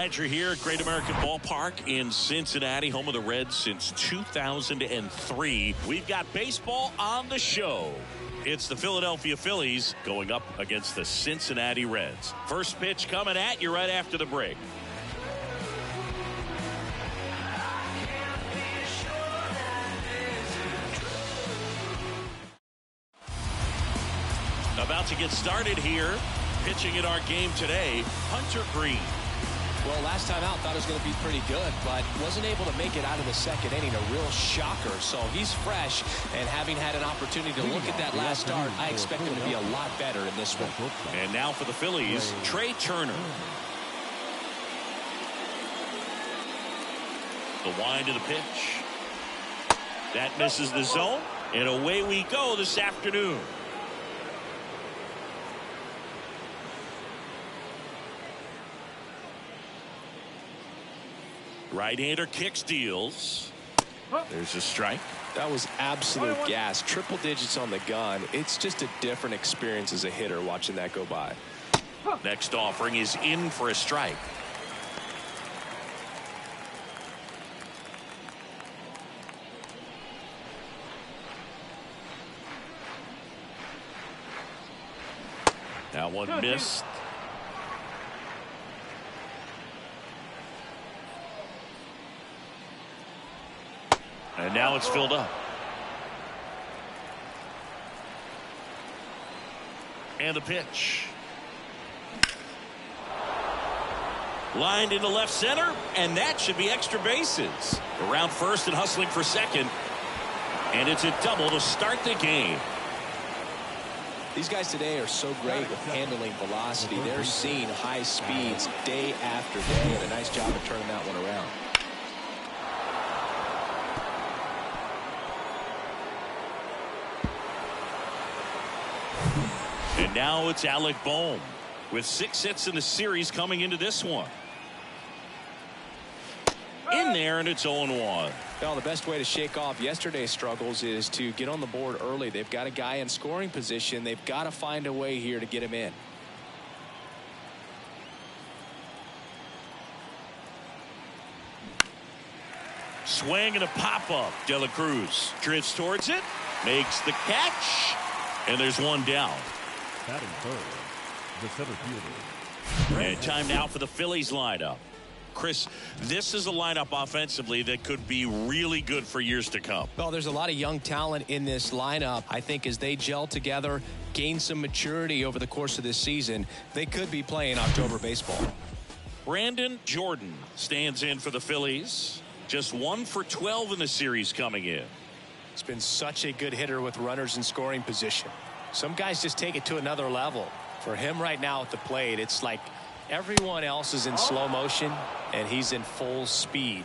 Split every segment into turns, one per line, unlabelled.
Glad you're here at Great American Ballpark in Cincinnati, home of the Reds since 2003. We've got baseball on the show. It's the Philadelphia Phillies going up against the Cincinnati Reds. First pitch coming at you right after the break. About to get started here. Pitching in our game today, Hunter Green.
Well, last time out, thought it was going to be pretty good, but wasn't able to make it out of the second inning. A real shocker. So he's fresh, and having had an opportunity to look at that last start, I expect him to be a lot better in this one.
And now for the Phillies, Trey Turner. The wind of the pitch. That misses the zone, and away we go this afternoon. Right-hander kicks, deals. There's a strike.
That was absolute gas. Triple digits on the gun. It's just a different experience as a hitter watching that go by.
Next offering is in for a strike. That one missed. And now it's filled up. And the pitch. Lined into left center, and that should be extra bases. Around first and hustling for second. And it's a double to start the game.
These guys today are so great with handling velocity. They're seeing high speeds day after day, and a nice job of turning that one around.
And now it's Alec Bohm with 6 hits in the series coming into this one. In there, and it's 0-1.
Well, the best way to shake off yesterday's struggles is to get on the board early. They've got a guy in scoring position. They've got to find a way here to get him in.
Swing and a pop-up. De La Cruz drifts towards it, makes the catch, and there's one down.
Batting third, the center fielder.
And time now for the Phillies lineup. Chris, this is a lineup offensively that could be really good for years to come.
Well, there's a lot of young talent in this lineup. I think as they gel together, gain some maturity over the course of this season, they could be playing October baseball.
Brandon Jordan stands in for the Phillies. Just 1 for 12 in the series coming in.
It's been such a good hitter with runners in scoring position. Some guys just take it to another level. For him right now at the plate, it's like everyone else is in slow motion and he's in full speed.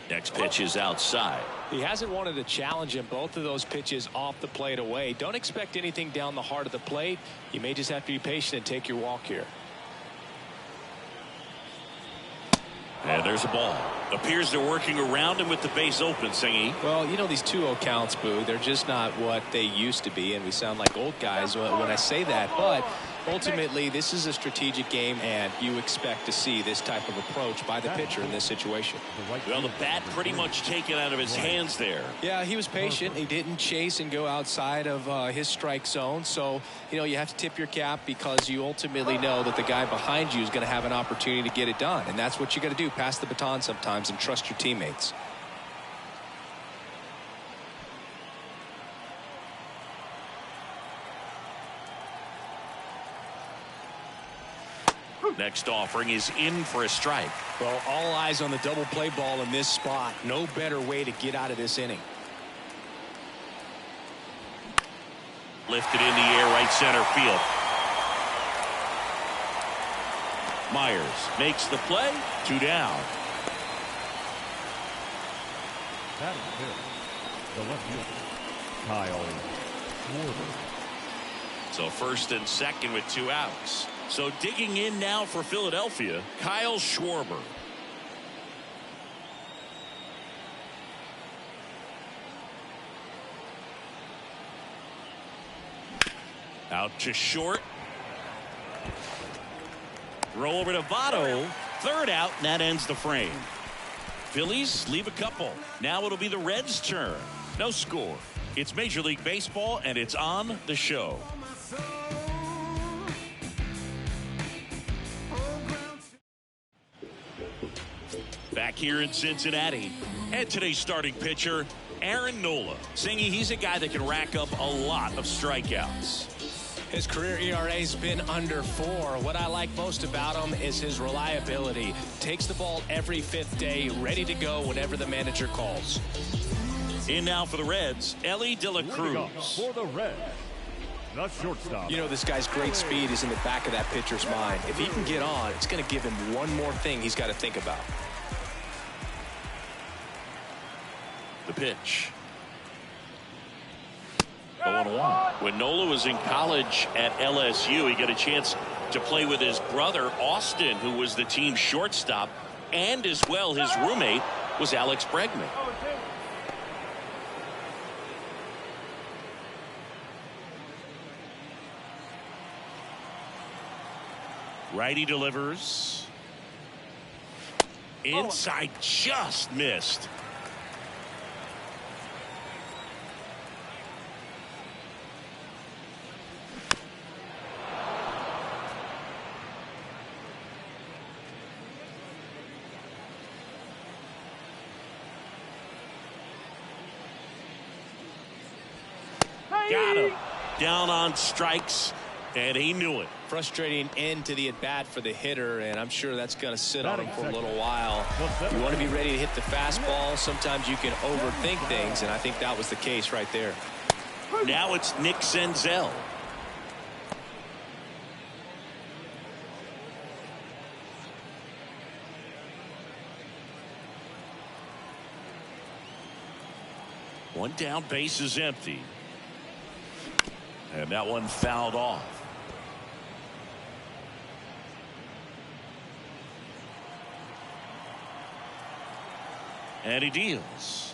Next pitch is outside.
He hasn't wanted to challenge him. Both of those pitches off the plate away. Don't expect anything down the heart of the plate. You may just have to be patient and take your walk here.
And there's a ball. Appears they're working around him with the base open, Singy.
Well, you know, these 2-0 counts, Boo, they're just not what they used to be, and we sound like old guys when I say that. But ultimately, this is a strategic game, and you expect to see this type of approach by the pitcher in this situation.
Well, the bat pretty much taken out of his hands there.
Yeah, he was patient. He didn't chase and go outside of his strike zone. So, you know, you have to tip your cap because you ultimately know that the guy behind you is going to have an opportunity to get it done. And that's what you got to do. Pass the baton sometimes and trust your teammates.
Next offering is in for a strike.
Well, all eyes on the double play ball in this spot. No better way to get out of this inning.
Lifted in the air, right center field. Myers makes the play. 2 down.
Batting fifth, the left fielder, Kyle Schwarber.
So first and second with 2 outs. So digging in now for Philadelphia, Kyle Schwarber. Out to short. Throw over to Votto. Third out, and that ends the frame. Phillies leave a couple. Now it'll be the Reds' turn. No score. It's Major League Baseball, and it's on the show. Back here in Cincinnati, and today's starting pitcher, Aaron Nola. Singy, he's a guy that can rack up a lot of strikeouts.
His career ERA has been under 4. What I like most about him is his reliability. Takes the ball every 5th day, ready to go whenever the manager calls.
In now for the Reds, Ellie De La Cruz.
For the Reds, the shortstop.
You know, this guy's great speed is in the back of that pitcher's mind. If he can get on, it's going to give him one more thing he's got to think about.
The pitch. 0-1. When Nola was in college at LSU, he got a chance to play with his brother, Austin, who was the team's shortstop, and as well his roommate was Alex Bregman. Righty delivers. Inside, just missed. Got him. Down on strikes, and he knew it.
Frustrating end to the at-bat for the hitter, and I'm sure that's going to sit on him for a little while. You want to be ready to hit the fastball. Sometimes you can overthink things, and I think that was the case right there.
Now it's Nick Senzel. One down, base is empty. And that one fouled off. And he deals.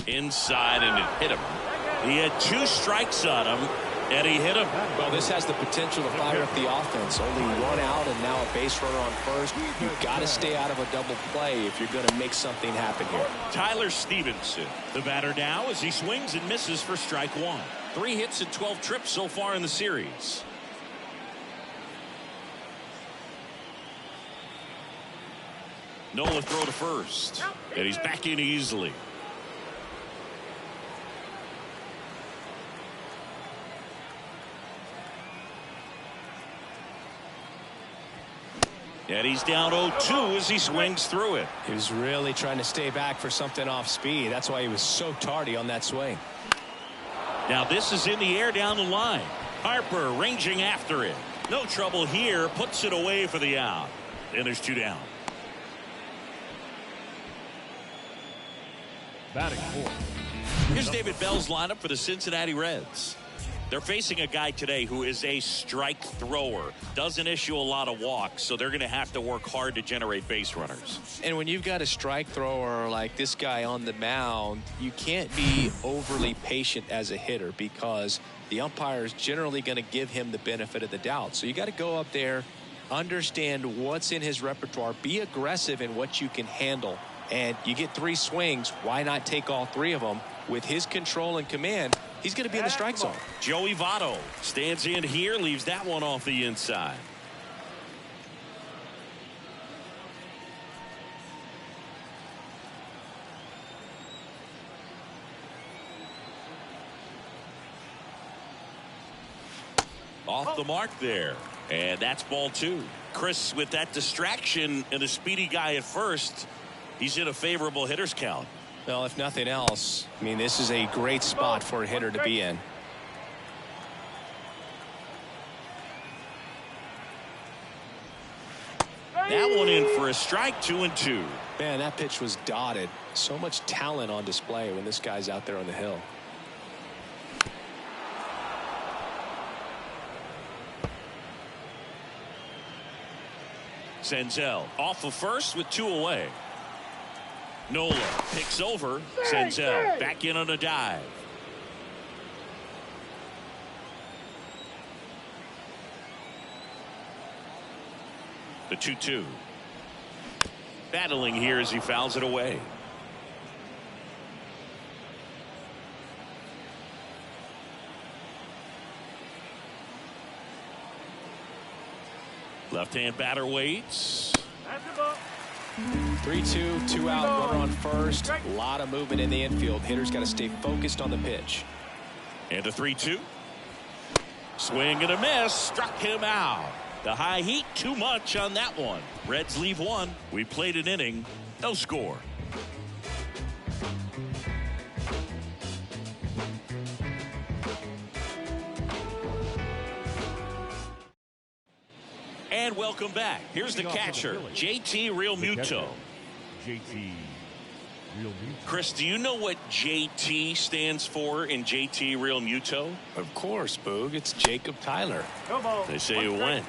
Inside, and it hit him. He had 2 strikes on him, and he hit him.
Well, this has the potential to fire up the offense. Only 1 out and now a base runner on first. You've got to stay out of a double play if you're going to make something happen here.
Tyler Stevenson, the batter now, as he swings and misses for strike 1. 3 hits and 12 trips so far in the series. Nola throw to first, and he's back in easily. And he's down 0-2 as he swings through it.
He was really trying to stay back for something off speed. That's why he was so tardy on that swing.
Now this is in the air down the line. Harper ranging after it. No trouble here. Puts it away for the out. And there's 2 down.
Batting 4.
Here's David Bell's lineup for the Cincinnati Reds. They're facing a guy today who is a strike thrower. Doesn't issue a lot of walks, so they're going to have to work hard to generate base runners.
And when you've got a strike thrower like this guy on the mound, you can't be overly patient as a hitter because the umpire is generally going to give him the benefit of the doubt. So you got to go up there, understand what's in his repertoire, be aggressive in what you can handle. And you get 3 swings, why not take all 3 of them? With his control and command, he's going to be in the strike zone.
Joey Votto stands in here, leaves that one off the inside. Off the mark there. And that's ball 2. Chris, with that distraction and a speedy guy at first, he's in a favorable hitter's count.
Well, if nothing else, I mean, this is a great spot for a hitter to be in.
That one in for a strike, 2-2.
Man, that pitch was dotted. So much talent on display when this guy's out there on the hill.
Senzel off of first with 2 away. Nola picks over. Senzel back in on a dive. The 2-2. Battling here as he fouls it away. Left-hand batter waits.
3-2, 2 out, runner on first. A lot of movement in the infield. Hitter's got to stay focused on the pitch.
And a 3-2. Swing and a miss. Struck him out. The high heat, too much on that one. Reds leave one. We played an inning. No score. And welcome back. Here's the catcher, JT Realmuto.
JT Realmuto.
Chris, do you know what JT stands for in JT Realmuto?
Of course, Boog. It's Jacob Tyler.
They say you win.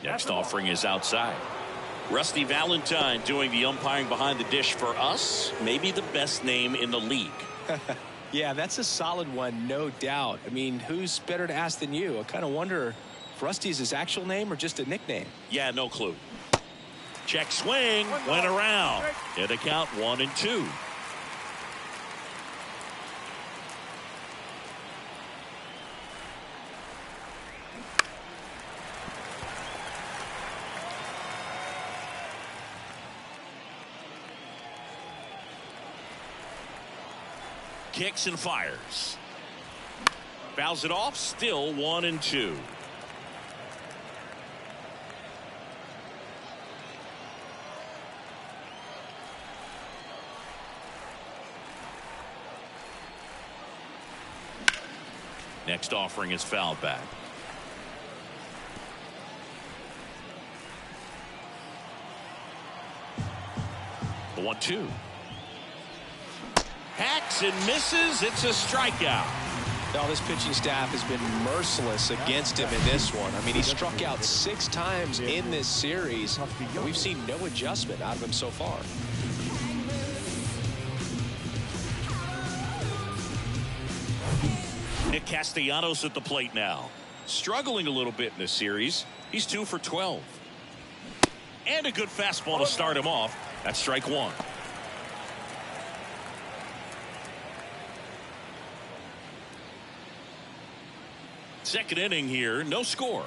Next offering is outside. Rusty Valentine doing the umpiring behind the dish for us. Maybe the best name in the league.
Yeah, that's a solid one, no doubt. I mean, who's better to ask than you? I kind of wonder if Rusty is his actual name or just a nickname.
Yeah, no clue. Check swing, went around. And the count 1-2. Kicks and fires. Fouls it off. Still 1-2. Next offering is fouled back. The 1-2. Hacks and misses. It's a strikeout.
Now, this pitching staff has been merciless against him in this one. I mean, he struck out 6 times in this series, and we've seen no adjustment out of him so far.
Nick Castellanos at the plate now. Struggling a little bit in this series. He's 2 for 12. And a good fastball to start him off. That's strike 1. Second inning here, no score.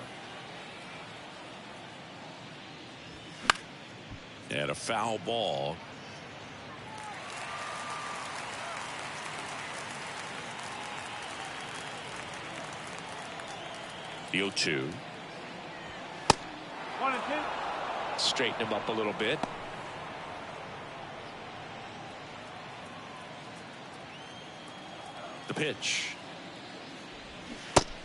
And a foul ball. The 0-2.
1-2.
Straighten him up a little bit.
The pitch.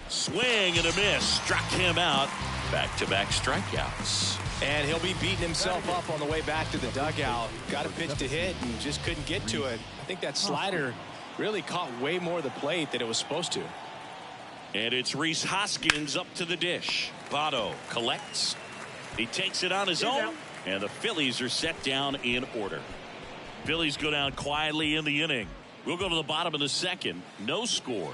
Swing and a miss. Struck him out. Back-to-back strikeouts.
And he'll be beating himself up on the way back to the dugout. Got a pitch to hit and just couldn't get to it. I think that slider really caught way more of the plate than it was supposed to.
And it's Rhys Hoskins up to the dish. Votto collects. He takes it on his own. And the Phillies are set down in order. Phillies go down quietly in the inning. We'll go to the bottom of the second. No score.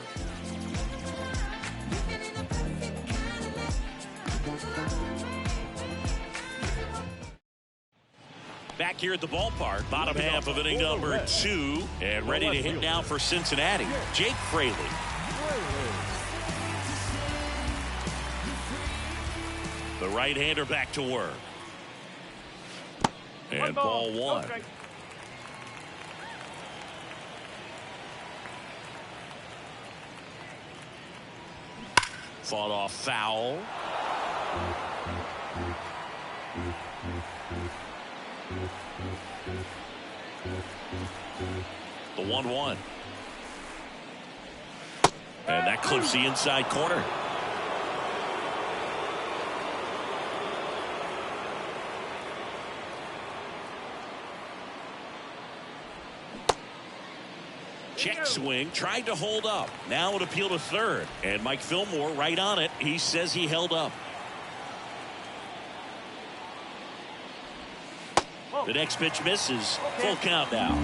Back here at the ballpark, bottom half of inning number 2, and ready to hit now for Cincinnati, Jake Fraley. The right-hander back to work. And ball 1. Fought off foul. The 1-1. And that clips the inside corner. Check swing, tried to hold up. Now an appeal to third. And Mike Fillmore right on it. He says he held up. The next pitch misses. Full count now.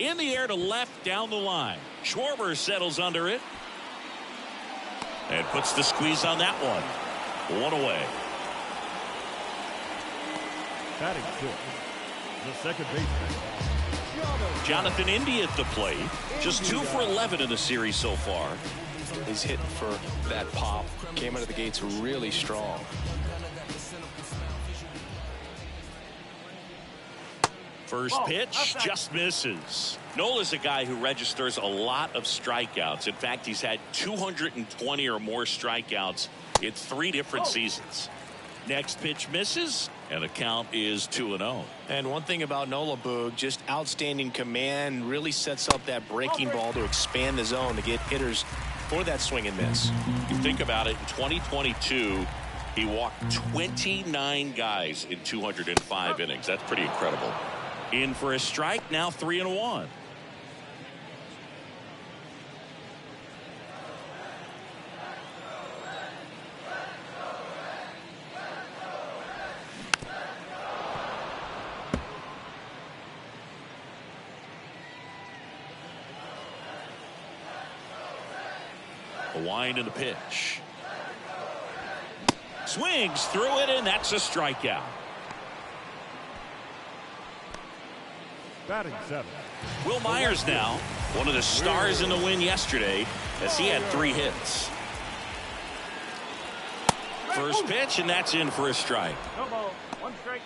In the air to left down the line. Schwarber settles under it. And puts the squeeze on that one. One away.
Batting fifth, the second baseman,
Jonathan India at the plate. Just 2 for 11 in the series so far.
He's hitting for that pop. Came out of the gates really strong.
First pitch just misses. Nola's a guy who registers a lot of strikeouts. In fact, he's had 220 or more strikeouts in 3 different seasons. Next pitch misses, and the count is 2-0.
And one thing about Nola, Boog, just outstanding command, really sets up that breaking ball to expand the zone to get hitters for that swing and miss.
You think about it, in 2022, he walked 29 guys in 205 innings. That's pretty incredible. In for a strike, now 3-1. A wind in the pitch. Swings through it, and that's a strikeout.
batting seventh.
Will Myers now, one of the stars in the win yesterday, as he had 3 hits. First pitch, and that's in for a strike.
No ball, 1 strike.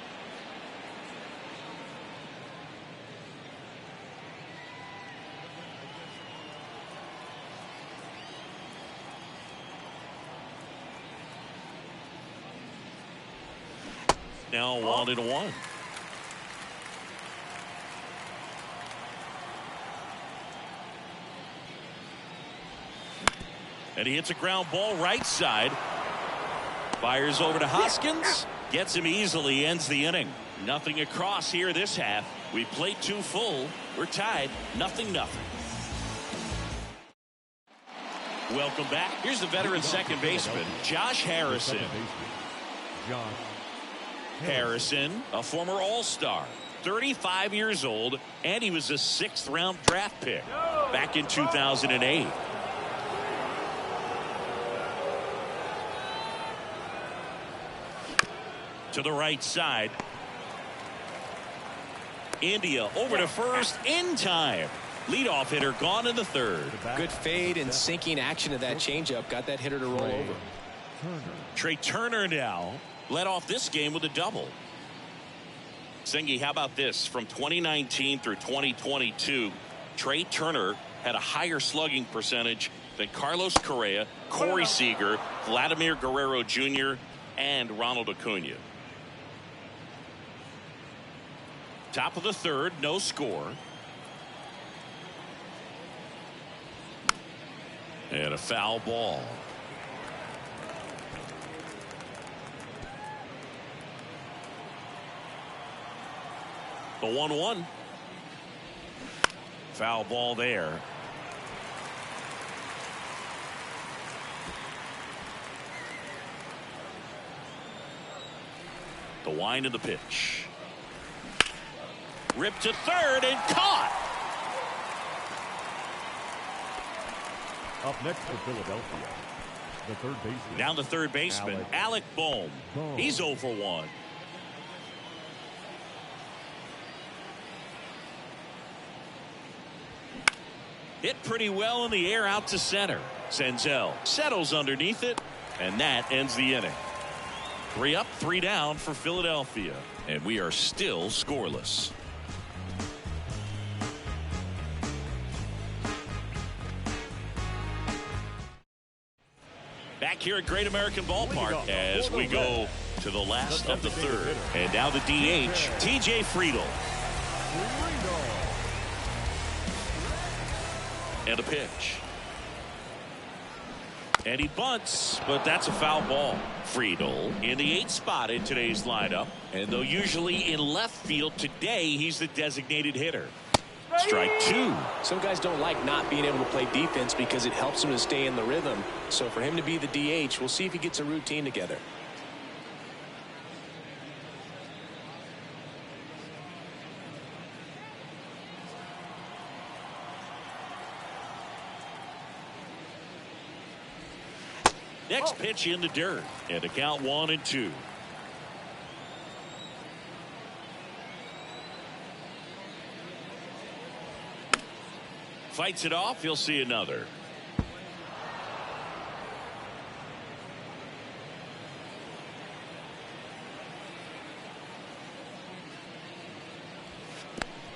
Now 1-1. And he hits a ground ball right side. Fires over to Hoskins. Gets him easily. Ends the inning. Nothing across here this half. We played 2 full. We're tied. 0-0. Welcome back. Here's the veteran second baseman, Josh Harrison.
Josh
Harrison, a former All-Star, 35 years old, and he was a 6th-round draft pick back in 2008. To the right side. India over to first in time. Leadoff hitter gone in the 3rd.
Good fade and sinking action of that changeup. Got that hitter to roll over.
Trey Turner now led off this game with a double. Singy, how about this? From 2019 through 2022, Trey Turner had a higher slugging percentage than Carlos Correa, Corey Seager, Vladimir Guerrero Jr., and Ronald Acuna. Top of the 3rd, no score. And a foul ball. The 1-1. Foul ball there. The wind of the pitch. Ripped to 3rd and caught.
Up next for Philadelphia, the 3rd baseman.
Down the 3rd baseman, Alec Bohm. He's 0 for 1. Hit pretty well in the air out to center. Senzel settles underneath it, and that ends the inning. 3 up, 3 down for Philadelphia, and we are still scoreless. Back here at Great American Ballpark as we go to the last of the 3rd. And now the DH, TJ Friedl. And a pitch. And he bunts, but that's a foul ball. Friedl in the 8th spot in today's lineup. And though usually in left field, today he's the designated hitter. Strike 2.
Some guys don't like not being able to play defense because it helps them to stay in the rhythm. So for him to be the DH, we'll see if he gets a routine together.
Next pitch in the dirt. And a count 1-2. Fights it off. He'll see another.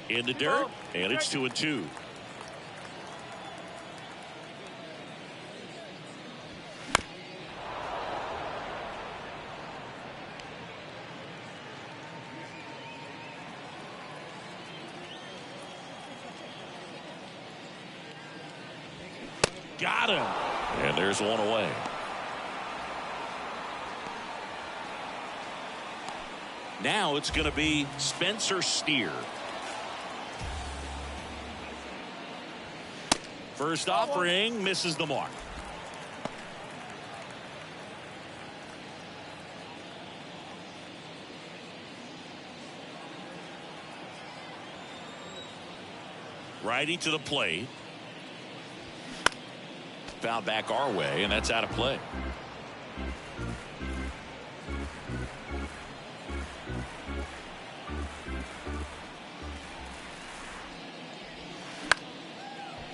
In the dirt, and it's 2-2. Got him. And there's one away. Now it's going to be Spencer Steer. First offering misses the mark. Righty to the plate. Foul back our way, and that's out of play.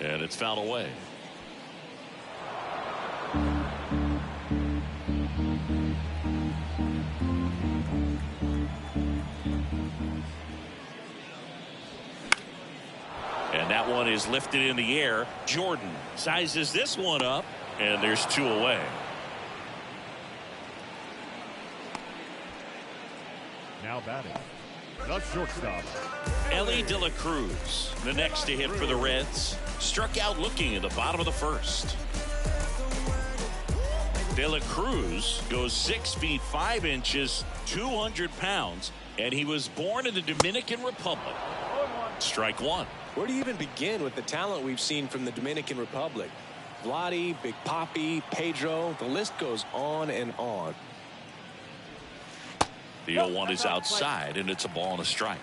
And it's fouled away. And that one is lifted in the air. Jordan sizes this one up, and there's two away.
Now batting, the shortstop,
Ellie De La Cruz, the next to hit for the Reds, struck out looking in the bottom of the first. De La Cruz goes 6 feet 5 inches, 200 pounds, and he was born in the Dominican Republic. Strike one.
Where do you even begin with the talent we've seen from the Dominican Republic? Vladdy, Big Papi, Pedro, the list goes on and on.
The 0-1 is outside, and it's a ball and a strike.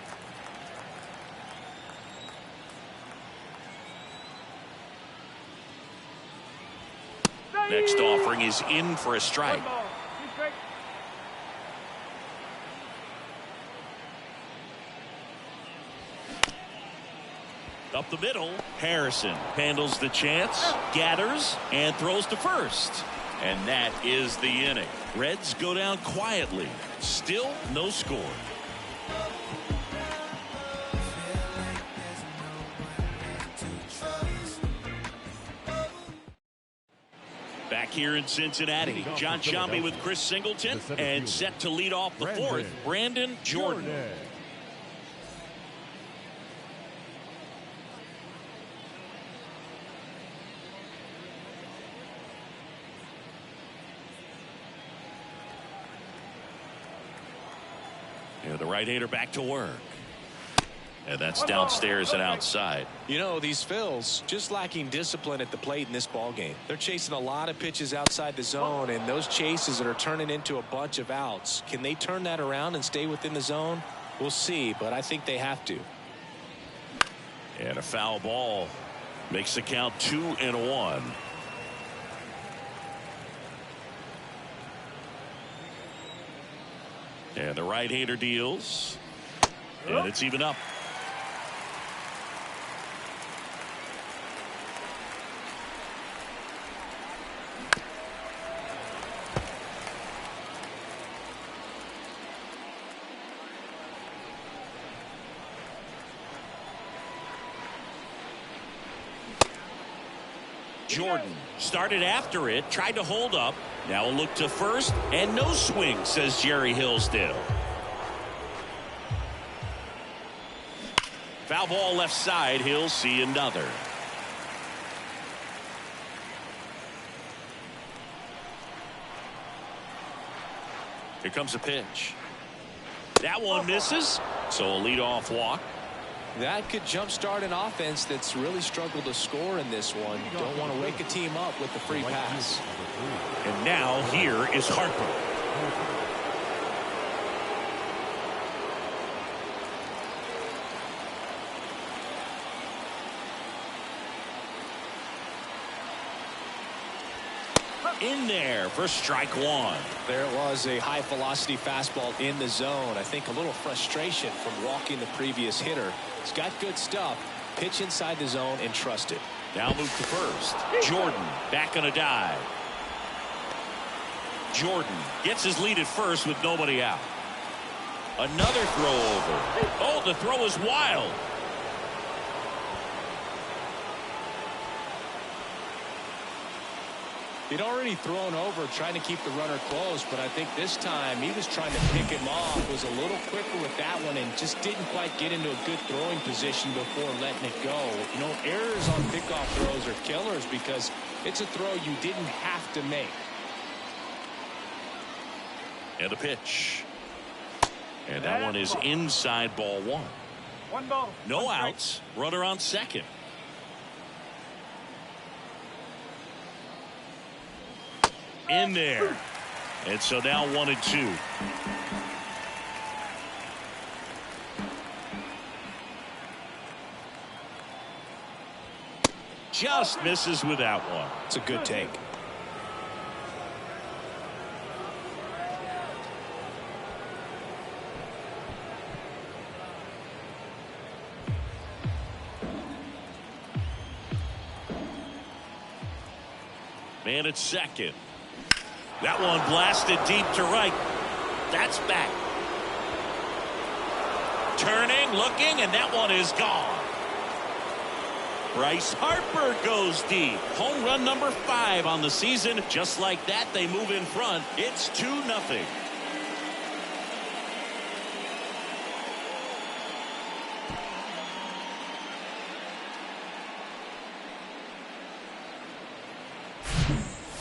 Next offering is in for a strike. Up the middle, Harrison handles the chance, gathers, and throws to first. And that is the inning. Reds go down quietly. Still no score. Back here in Cincinnati, John Sciambi with Chris Singleton, and set to lead off the fourth, Brandon Jordan. The right-hander back to work. And that's downstairs and outside.
You know, these Phils just lacking discipline at the plate in this ball game. They're chasing a lot of pitches outside the zone, and those chases that are turning into a bunch of outs. Can they turn that around and stay within the zone? We'll see, but I think they have to.
And a foul ball makes the count 2-1. And the right-hander deals. And it's even up. Jordan started after it, tried to hold up. Now a look to first, and no swing, says Jerry Hillsdale. Foul ball left side. He'll see another. Here comes a pitch. That one misses, so a leadoff walk.
That could jumpstart an offense that's really struggled to score in this one. Don't want to wake a team up with the free pass.
And now here is Harper. In there for strike one.
There it was, a high velocity fastball in the zone. I think a little frustration from walking the previous hitter. He's got good stuff. Pitch inside the zone and trust it.
Now move to first. Jordan back on a dive. Jordan gets his lead at first with nobody out. Another throw over. Oh, the throw is wild.
He'd already thrown over trying to keep the runner close, but I think this time he was trying to pick him off, was a little quicker with that one, and just didn't quite get into a good throwing position before letting it go. You know, errors on pickoff throws are killers because it's a throw you didn't have to make.
And a pitch. And that one is inside, ball one.
One ball.
No outs. Runner on second. In there. And so now 1-2. Just misses with that one.
It's a good take.
Man at second. That one blasted deep to right. That's back. Turning, looking, and that one is gone. Bryce Harper goes deep. Home run number 5 on the season. Just like that, they move in front. It's 2-0.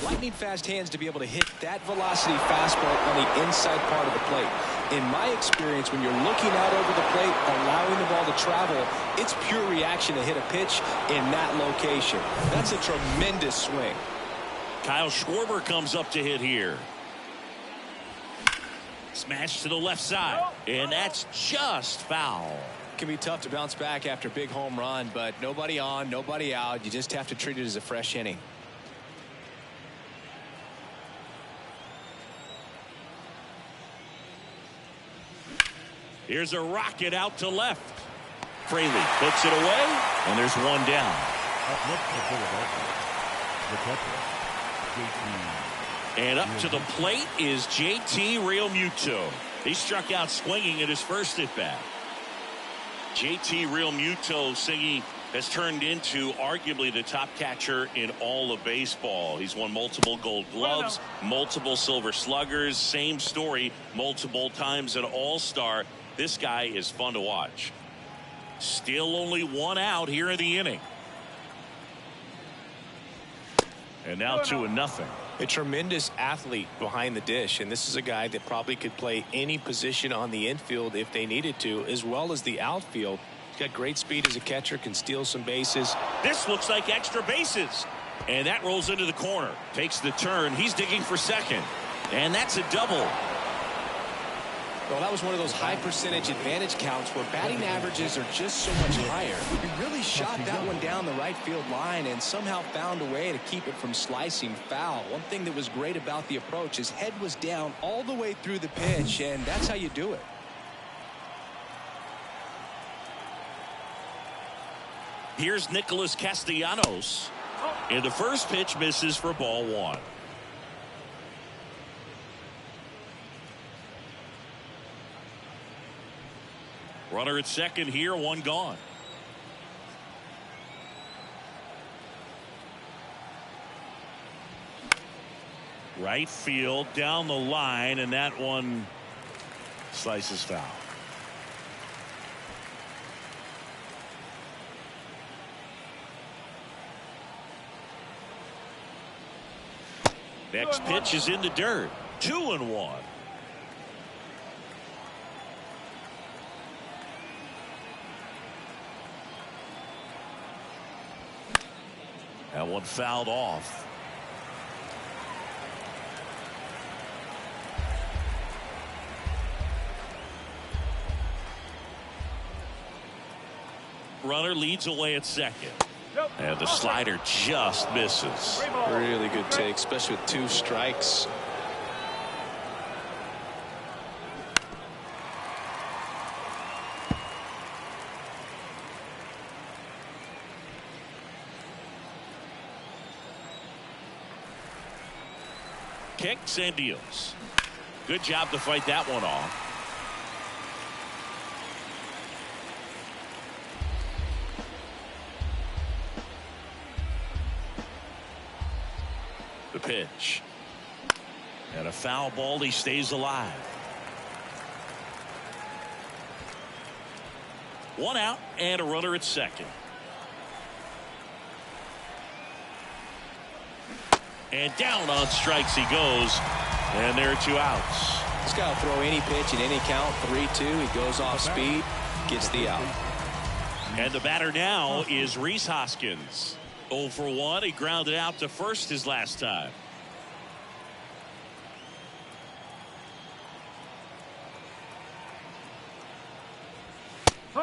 Lightning fast hands to be able to hit that velocity fastball on the inside part of the plate. In my experience, when you're looking out over the plate, allowing the ball to travel, it's pure reaction to hit a pitch in that location. That's a tremendous swing.
Kyle Schwarber comes up to hit here. Smash to the left side, and that's just foul.
It can be tough to bounce back after a big home run, but nobody on, nobody out. You just have to treat it as a fresh inning.
Here's a rocket out to left. Fraley puts it away, and there's one down.
Up next for Philadelphia, the catcher, JT.
And up to the plate is JT Realmuto. He struck out swinging at his first at bat. JT Realmuto singing has turned into arguably the top catcher in all of baseball. He's won multiple Gold Gloves, multiple Silver Sluggers. Same story, multiple times an All-Star. This guy is fun to watch. Still only one out here in the inning. And now 2-0.
A tremendous athlete behind the dish, and this is a guy that probably could play any position on the infield if they needed to, as well as the outfield. He's got great speed as a catcher, can steal some bases.
This looks like extra bases. And that rolls into the corner. Takes the turn. He's digging for second. And that's a double.
Well, that was one of those high percentage advantage counts where batting averages are just so much higher. He really shot that one down the right field line and somehow found a way to keep it from slicing foul. One thing that was great about the approach, his head was down all the way through the pitch, and that's how you do it.
Here's Nicholas Castellanos. And the first pitch misses for ball one. Runner at second here, one gone. Right field down the line, and that one slices foul. Next pitch is in the dirt. 2-1. That one fouled off. Runner leads away at second. And the slider just misses.
Really good take, especially with 2 strikes.
Kicks and deals. Good job to fight that one off. The pitch. And a foul ball. He stays alive. 1 out and a runner at second. And down on strikes he goes. And there are 2 outs.
This guy will throw any pitch in any count. 3-2. He goes off speed. Gets the out.
And the batter now is Rhys Hoskins. 0 for 1. He grounded out to first his last time.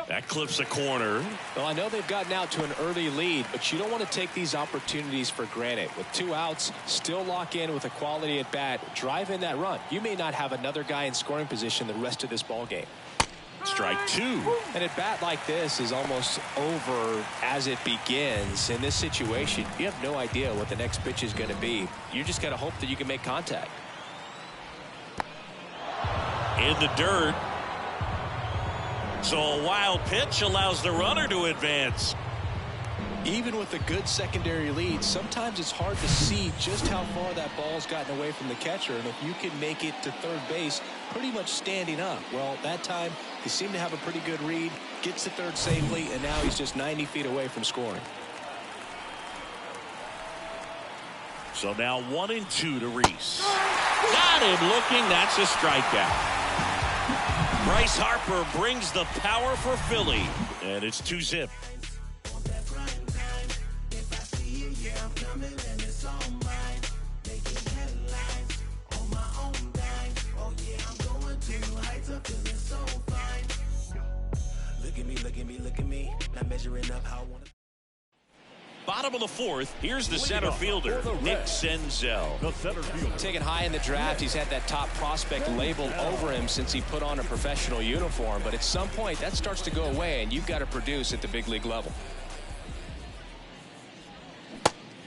That clips a corner.
Well, I know they've gotten out to an early lead, but you don't want to take these opportunities for granted. With 2 outs, still lock in with a quality at bat, drive in that run. You may not have another guy in scoring position the rest of this ball game.
Strike 2.
And at bat like this is almost over as it begins. In this situation, you have no idea what the next pitch is going to be. You just got to hope that you can make contact.
In the dirt. So a wild pitch allows the runner to advance.
Even with a good secondary lead, sometimes it's hard to see just how far that ball's gotten away from the catcher. And if you can make it to third base pretty much standing up, well, that time he seemed to have a pretty good read, gets to third safely, and now he's just 90 feet away from scoring.
So now 1-2 to Rhys. Got him looking. That's a strikeout. Bryce Harper brings the power for Philly. And it's 2-zip. Bottom of the 4th, here's the center fielder, Nick Senzel.
The center fielder.
Taken high in the draft, he's had that top prospect labeled over him since he put on a professional uniform. But at some point, that starts to go away, and you've got to produce at the big league level.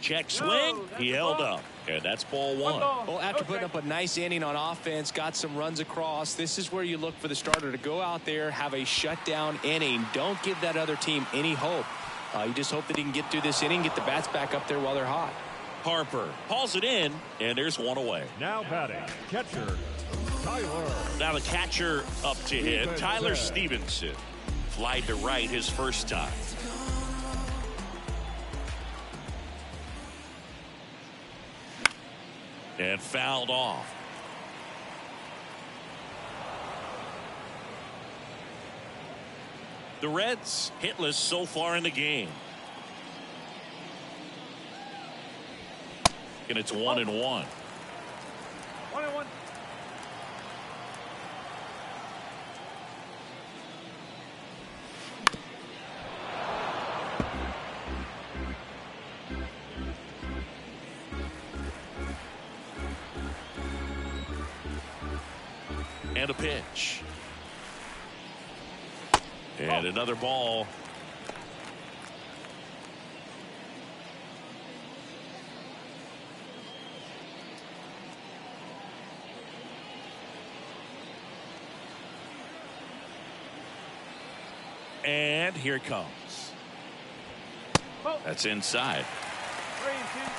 Check swing. He held up. And that's ball 1.
Well, after putting up a nice inning on offense, got some runs across, this is where you look for the starter to go out there, have a shutdown inning. Don't give that other team any hope. You just hope that he can get through this inning, get the bats back up there while they're hot.
Harper hauls it in, and there's 1 away.
Now batting, catcher, Tyler.
Now the catcher up to hit, Tyler Stevenson. Flied to right his first time. And fouled off. The Reds hitless so far in the game. And it's 1-1.
1-1.
And a pitch. And another ball. And here it comes. That's inside.
3-2.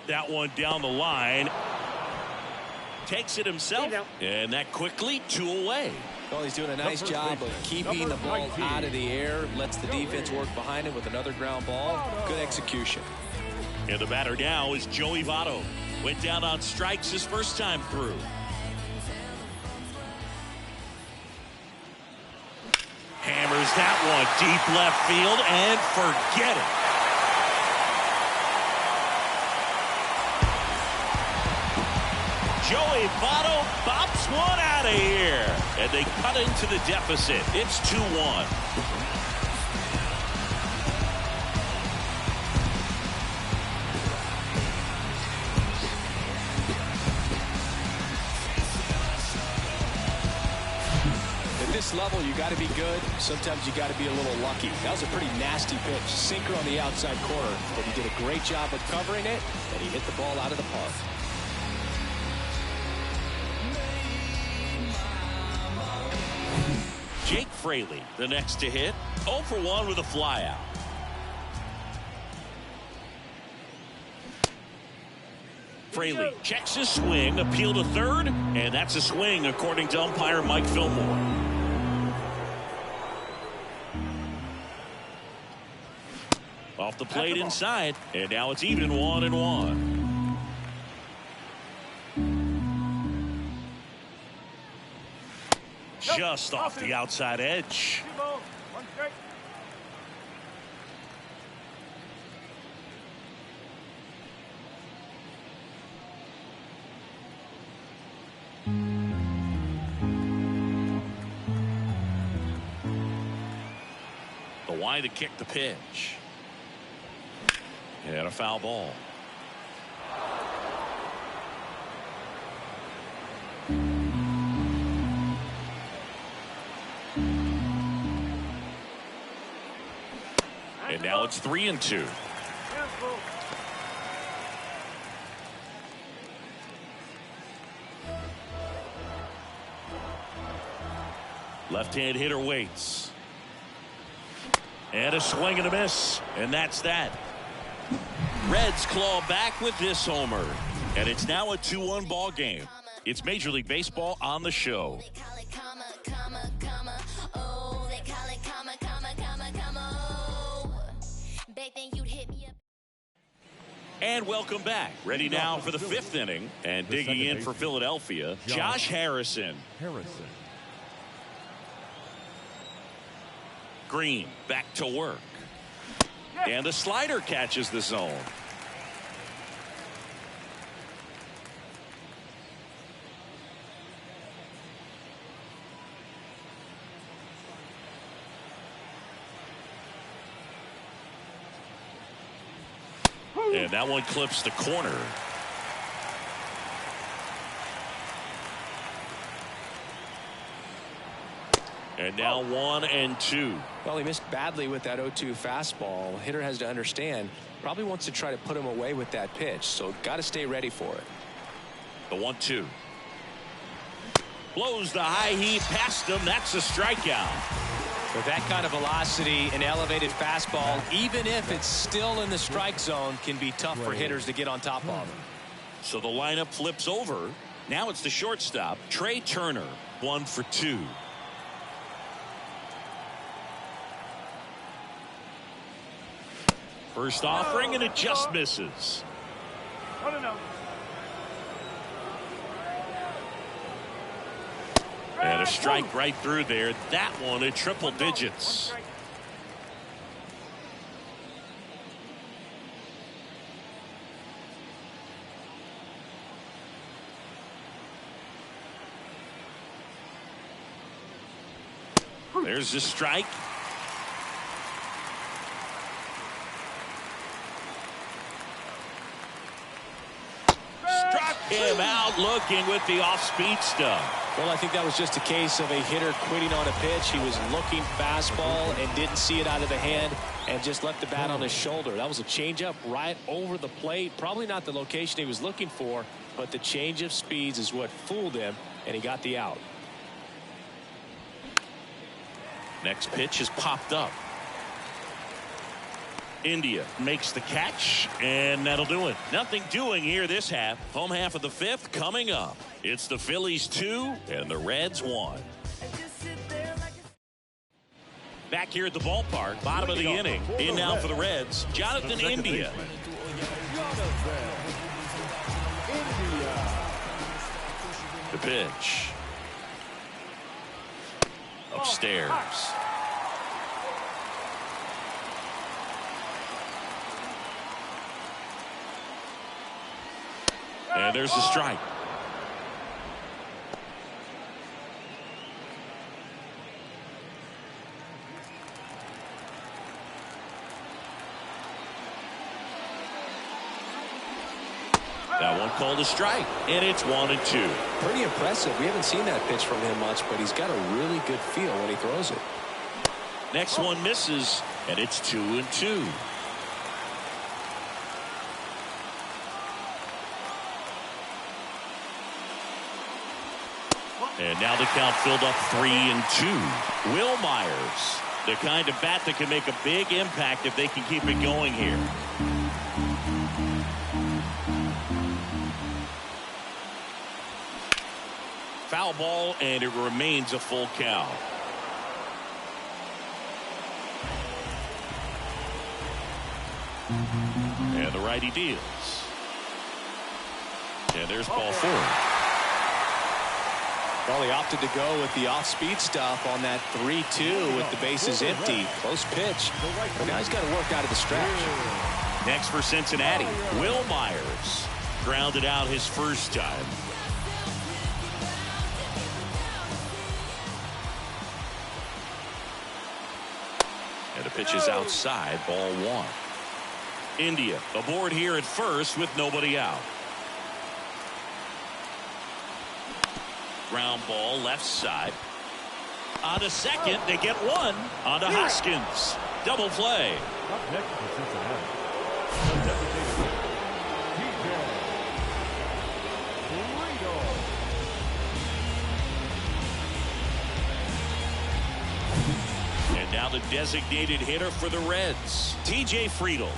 That one down the line. Takes it himself. And that quickly 2 away.
Well, he's doing a nice job of keeping the ball out of the air. Lets the defense work behind him with another ground ball. Good execution.
And the batter now is Joey Votto. Went down on strikes his first time through. Hammers that one deep left field and forget it. Joey Votto bops one out of here. And they cut into the deficit. It's 2-1.
This level, you got to be good. Sometimes you got to be a little lucky. That was a pretty nasty pitch. Sinker on the outside corner, but he did a great job of covering it, and he hit the ball out of the park.
Jake Fraley, the next to hit. 0 for 1 with a flyout. Fraley checks his swing, appeal to third, and that's a swing according to umpire Mike Fillmore. Off the plate inside, and now it's even 1-1. Just off the outside edge. The wide to kick the pitch. And a foul ball. And now it's 3-2. Left-hand hitter waits. And a swing and a miss. And that's that. Reds claw back with this homer. And it's now a 2-1 ball game. It's Major League Baseball on the show. And welcome back. Ready now for the 5th inning. And digging in for Philadelphia, Josh Harrison. Green back to work. And the slider catches the zone. And that one clips the corner. And now 1-2.
Well, he missed badly with that 0-2 fastball. Hitter has to understand, probably wants to try to put him away with that pitch, so got to stay ready for it.
The 1-2. Blows the high heat past him. That's a strikeout.
With that kind of velocity, an elevated fastball, even if it's still in the strike zone, can be tough for hitters to get on top of.
So the lineup flips over. Now it's the shortstop, Trey Turner, 1 for 2. First offering, and it just misses. And a strike right through there. That one at triple digits. There's the strike. Struck him out looking with the off-speed stuff.
Well, I think that was just a case of a hitter quitting on a pitch. He was looking fastball and didn't see it out of the hand and just left the bat on his shoulder. That was a changeup right over the plate. Probably not the location he was looking for, but the change of speeds is what fooled him, and he got the out.
Next pitch is popped up. India makes the catch, and that'll do it. Nothing doing here this half. Home half of the 5th coming up. It's the Phillies 2 and the Reds 1. Back here at the ballpark, bottom of the inning. In now for the Reds, Jonathan India. The pitch. Upstairs. And there's the strike. That one called a strike, and it's 1-2.
Pretty impressive. We haven't seen that pitch from him much, but he's got a really good feel when he throws it.
Next one misses, and it's 2-2. And now the count filled up 3-2. Will Myers, the kind of bat that can make a big impact if they can keep it going here. Foul ball, and it remains a full count. And the righty deals. And there's ball 4.
Well, he opted to go with the off-speed stuff on that 3-2 with the bases empty. Close pitch. But now he's got to work out of the stretch.
Next for Cincinnati, Will Myers. Grounded out his first time. And the pitch is outside, ball 1. India aboard here at first with nobody out. Ground ball left side. On to second, they get one. On to Hoskins. Double play.
Up next for Cincinnati, the designated DJ.
And now the designated hitter for the Reds, T.J. Friedl.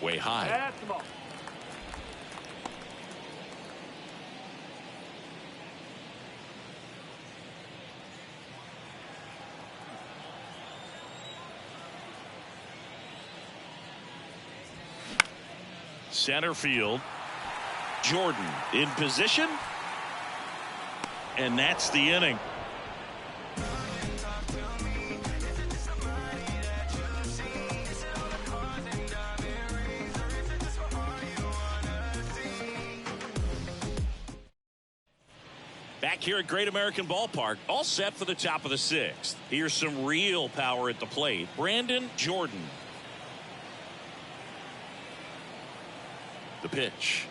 Way high.
That's the ball.
Center field. Jordan in position. And that's the inning. Back here at Great American Ballpark, all set for the top of the 6th. Here's some real power at the plate. Brandon Jordan. The pitch.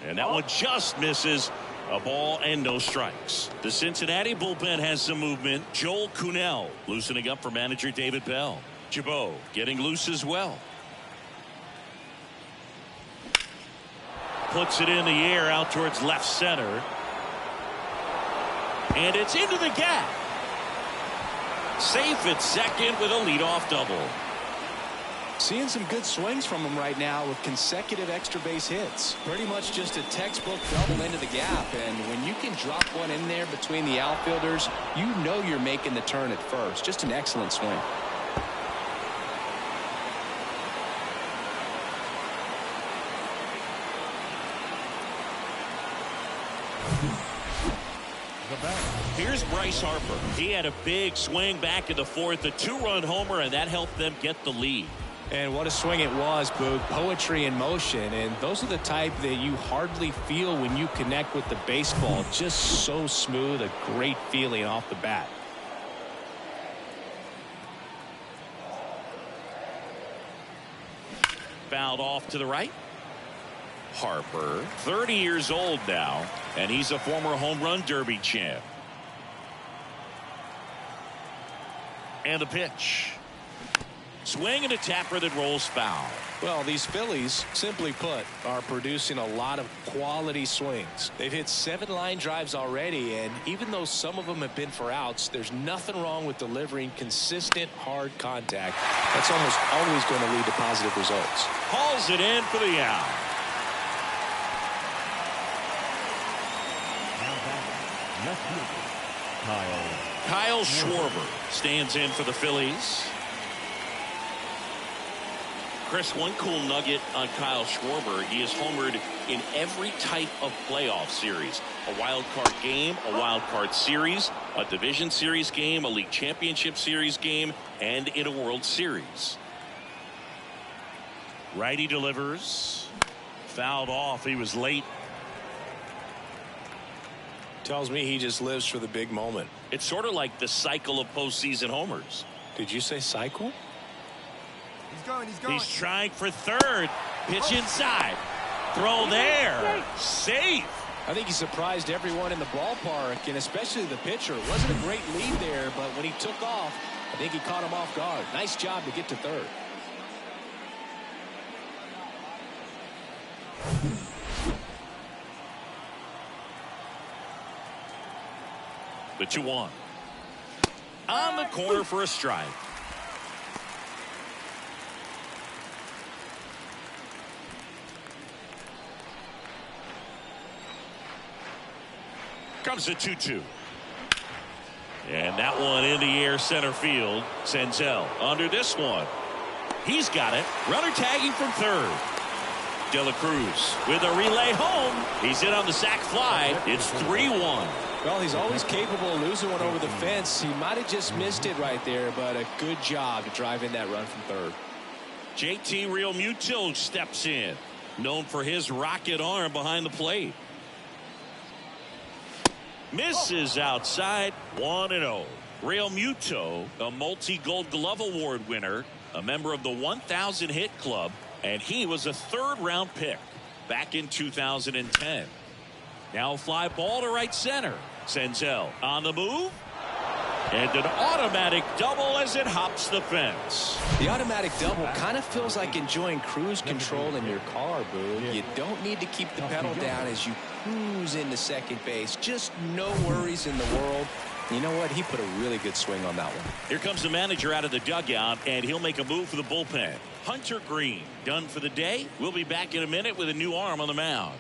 And that one just misses. A ball and no strikes. The Cincinnati bullpen has some movement. Joel Kuhnel loosening up for manager David Bell. Jabot getting loose as well. Puts it in the air out towards left center. And it's into the gap. Safe at second with a leadoff double.
Seeing some good swings from him right now with consecutive extra base hits. Pretty much just a textbook double into the gap. And when you can drop one in there between the outfielders, you know you're making the turn at first. Just an excellent swing.
Here's Bryce Harper. He had a big swing back in the 4th, a 2-run homer, and that helped them get the lead.
And what a swing it was, Boog. Poetry in motion. And those are the type that you hardly feel when you connect with the baseball. Just so smooth, a great feeling off the bat.
Fouled off to the right. Harper, 30 years old now, and he's a former home run derby champ. And the pitch. Swing and a tapper that rolls foul.
Well, these Phillies, simply put, are producing a lot of quality swings. They've hit 7 line drives already, and even though some of them have been for outs, there's nothing wrong with delivering consistent, hard contact. That's almost always going to lead to positive results.
Hauls it in for the out. Kyle Schwarber stands in for the Phillies. Chris, one cool nugget on Kyle Schwarber, he has homered in every type of playoff series. A wild card game, a wild card series, a division series game, a league championship series game, and in a World Series. Righty delivers. Fouled off. He was late.
Tells me he just lives for the big moment.
It's sort of like the cycle of postseason homers.
Did you say cycle?
He's trying for third. Pitch inside. Throw there. Safe.
I think he surprised everyone in the ballpark, and especially the pitcher. It wasn't a great lead there, but when he took off, I think he caught him off guard. Nice job to get to third.
The 2-1. On the corner for a strike. Comes the 2-2. And that one in the air center field. Senzel under this one. He's got it. Runner tagging from third. De La Cruz with a relay home. He's in on the sac fly. It's 3-1.
Well, he's always capable of losing one over the fence. He might have just missed it right there, but a good job to drive in that run from third.
JT Realmuto steps in. Known for his rocket arm behind the plate. Misses outside. 1-0. Realmuto, a multi-Gold Glove Award winner, a member of the 1,000 hit club, and he was a third-round pick back in 2010. Now a fly ball to right center. Senzel on the move. And an automatic double as it hops the fence.
The automatic double kind of feels like enjoying cruise control in your car, Boo. You don't need to keep the pedal down as you cruise into second base. Just no worries in the world. You know what? He put a really good swing on that one.
Here comes the manager out of the dugout, and he'll make a move for the bullpen. Hunter Green done for the day. We'll be back in a minute with a new arm on the mound.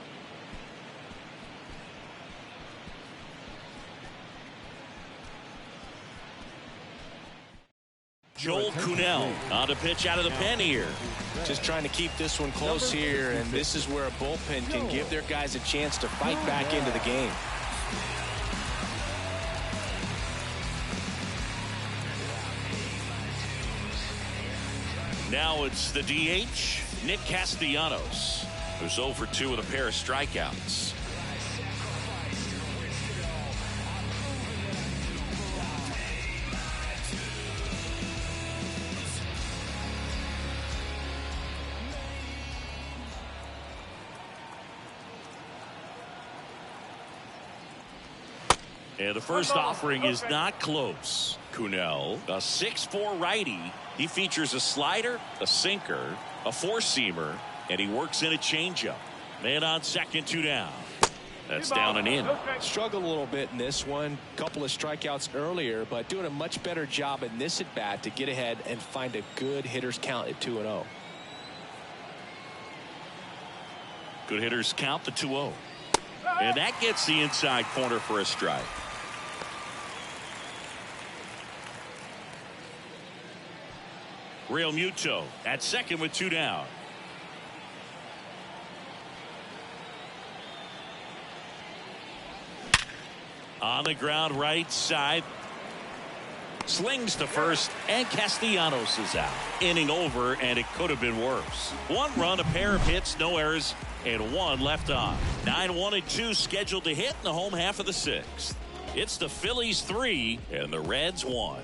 Joel Kuhnel on the pitch out of the pen here.
Just trying to keep this one close here, and this is where a bullpen can give their guys a chance to fight back into the game.
Now it's the DH, Nick Castellanos, who's 0 for 2 with a pair of strikeouts. And the first offering is not close. Kuhnel, a 6'4" righty. He features a slider, a sinker, a four-seamer, and he works in a changeup. Man on second, 2 down. That's down and in.
Struggled a little bit in this one. Couple of strikeouts earlier, but doing a much better job in this at-bat to get ahead and find a good hitter's count at 2-0.
Good hitters count the 2-0. And that gets the inside corner for a strike. Realmuto at second with 2 down. On the ground right side. Slings to first, and Castellanos is out. Inning over, and it could have been worse. 1 run, a pair of hits, no errors, and 1 left on. 9-1 and 2 scheduled to hit in the home half of the 6th. It's the Phillies 3 and the Reds 1.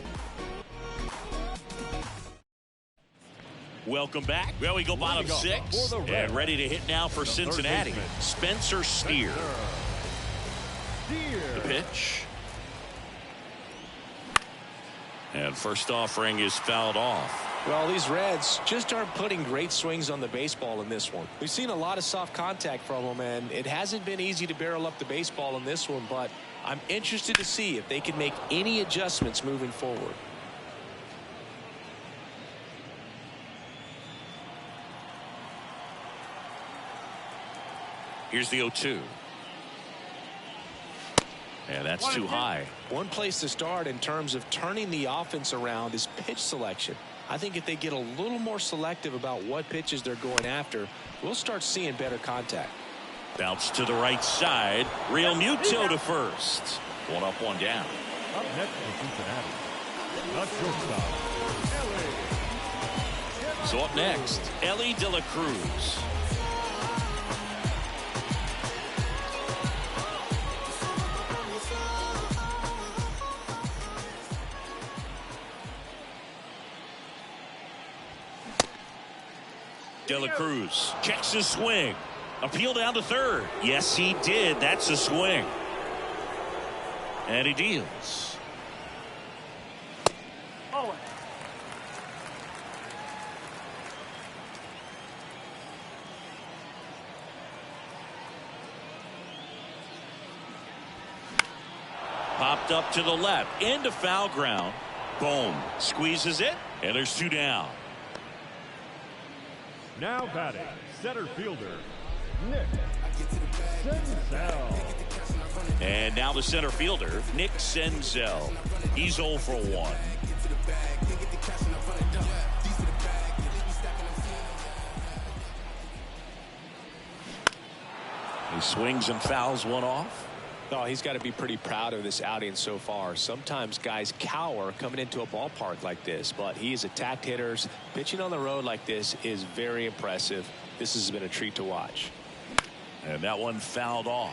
Welcome back. Well, we go bottom 6 and ready to hit now for Cincinnati. Spencer Steer. The pitch. And first offering is fouled off.
Well, these Reds just aren't putting great swings on the baseball in this one. We've seen a lot of soft contact from them, and it hasn't been easy to barrel up the baseball in this one, but I'm interested to see if they can make any adjustments moving forward.
Here's the 0-2. And that's too high.
One place to start in terms of turning the offense around is pitch selection. I think if they get a little more selective about what pitches they're going after, we'll start seeing better contact.
Bounce to the right side. Realmuto to first. 1 up, 1 down.
Up next for Cincinnati, the shortstop, Ellie.
So up next, Ellie De La Cruz. De La Cruz checks his swing. Appeal down to third. Yes, he did. That's a swing. And he deals.
Oh.
Popped up to the left. Into foul ground. Boom. Squeezes it. And there's 2 down.
Now batting, center fielder, Nick Senzel.
And now the center fielder, Nick Senzel. He's 0 for 1. He swings and fouls one off.
Oh, he's got to be pretty proud of this outing so far. Sometimes guys cower coming into a ballpark like this, but he's attacked hitters. Pitching on the road like this is very impressive. This has been a treat to watch.
And that one fouled off.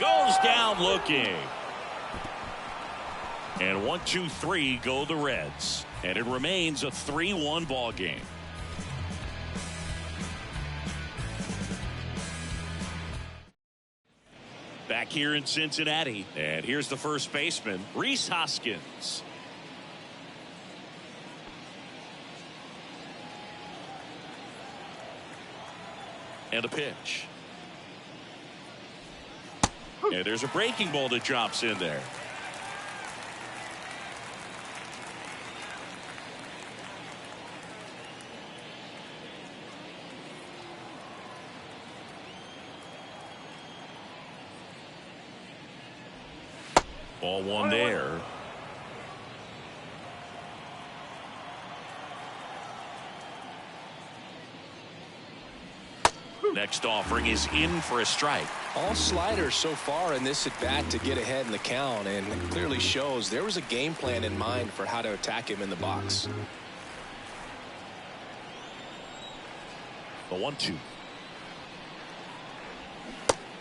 Goes down looking. And 1, 2, 3 go the Reds. And it remains a 3-1 ball game. Back here in Cincinnati. And here's the first baseman, Rhys Hoskins. And a pitch. And there's a breaking ball that drops in there. Ball one there. Next offering is in for a strike.
All sliders so far in this at bat to get ahead in the count, and it clearly shows there was a game plan in mind for how to attack him in the box.
The 1-2.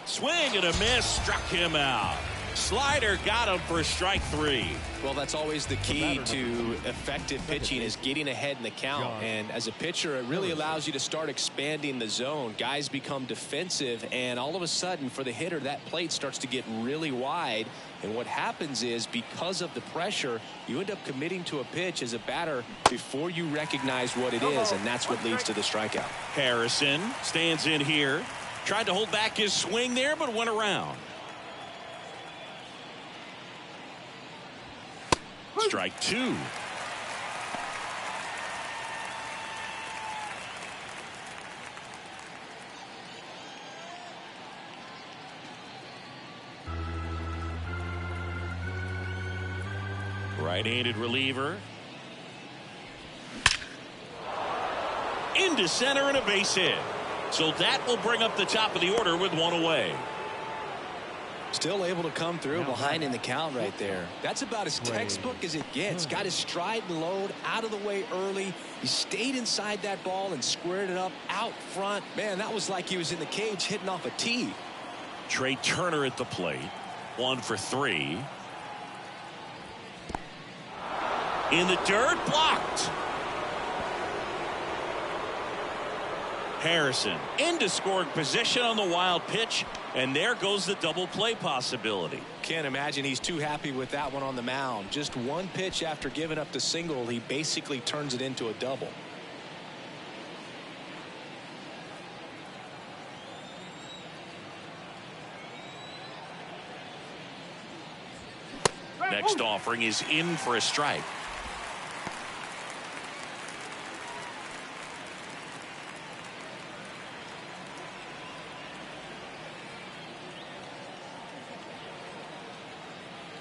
Swing and a miss, struck him out. Slider got him for strike 3.
Well, that's always the key to effective pitching, is getting ahead in the count. And as a pitcher, it really allows you to start expanding the zone. Guys become defensive, and all of a sudden for the hitter, that plate starts to get really wide. And what happens is, because of the pressure, you end up committing to a pitch as a batter before you recognize what it is, and that's what leads to the strikeout.
Harrison stands in here. Tried to hold back his swing there, but went around. Strike 2. Right-handed reliever. Into center and a base hit. So that will bring up the top of the order with 1 away.
Still able to come through behind in the count right there. That's about as textbook as it gets. Got his stride and load out of the way early. He stayed inside that ball and squared it up out front. Man, that was like he was in the cage hitting off a tee.
Trey Turner at the plate. 1 for 3. In the dirt, blocked. Harrison into scoring position on the wild pitch, and there goes the double play possibility.
Can't imagine he's too happy with that one on the mound. Just one pitch after giving up the single, he basically turns it into a double.
Next offering is in for a strike.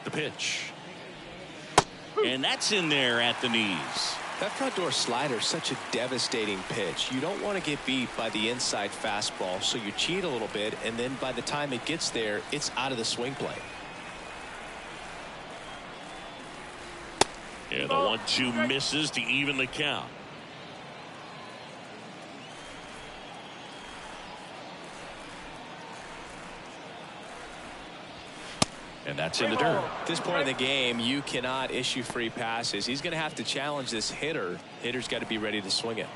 The pitch. And that's in there at the knees.
That front door slider is such a devastating pitch. You don't want to get beat by the inside fastball, so you cheat a little bit, and then by the time it gets there, it's out of the swing plane.
And the 1-2 misses to even the count. That's in the dirt.
At this point in the game, you cannot issue free passes. He's going to have to challenge this hitter. Hitter's got to be ready to swing it.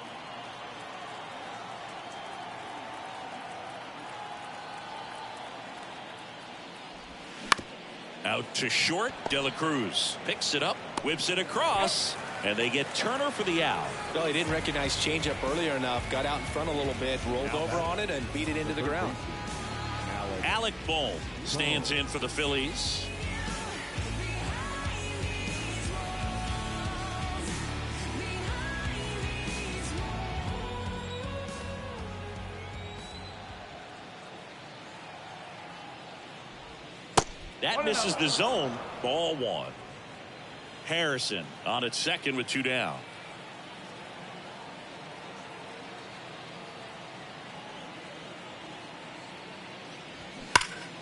Out to short. De La Cruz picks it up, whips it across, and they get Turner for the out.
Well, he didn't recognize changeup earlier enough. Got out in front a little bit, rolled over on it, and beat it into the ground.
Alec Bohm stands in for the Phillies. That misses the zone. Ball one. Harrison on at second with 2 down.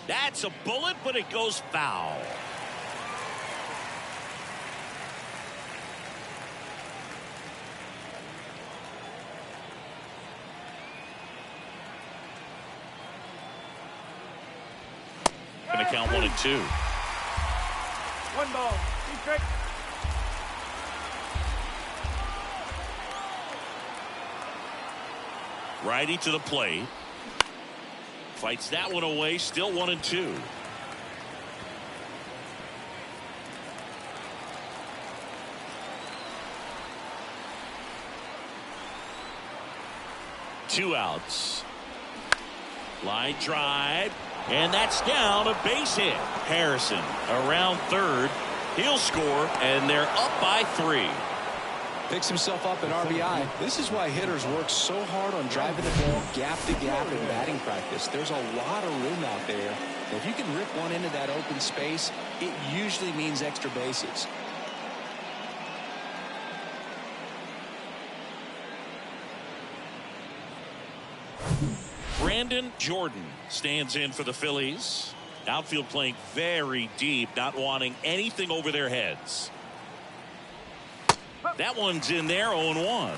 That's a bullet, but it goes foul. Going to count 1 and 2.
1 ball. Strike.
Righty to the plate. Fights that one away. Still 1 and 2. Two outs. Line drive. And that's down, a base hit. Harrison around third. He'll score, and they're up by 3.
Picks himself up at RBI. This is why hitters work so hard on driving the ball gap to gap in batting practice. There's a lot of room out there. If you can rip one into that open space, it usually means extra bases.
Brandon Jordan stands in for the Phillies. Outfield playing very deep, not wanting anything over their heads. That one's in there, 0-1.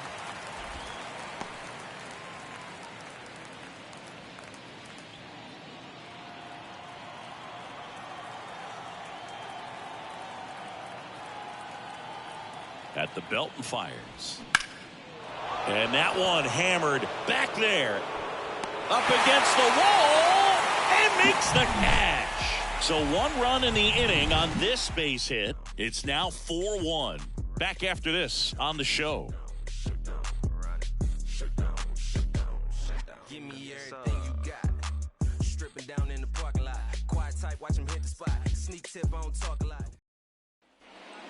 At the belt and fires. And that one hammered back there. Up against the wall and makes the catch. So 1 run in the inning on this base hit. It's now 4-1. Back after this on the show.
Give me everything you got. Stripping down in the parking lot. Quiet type, watch him hit the spot. Sneak tip, I don't talk a lot.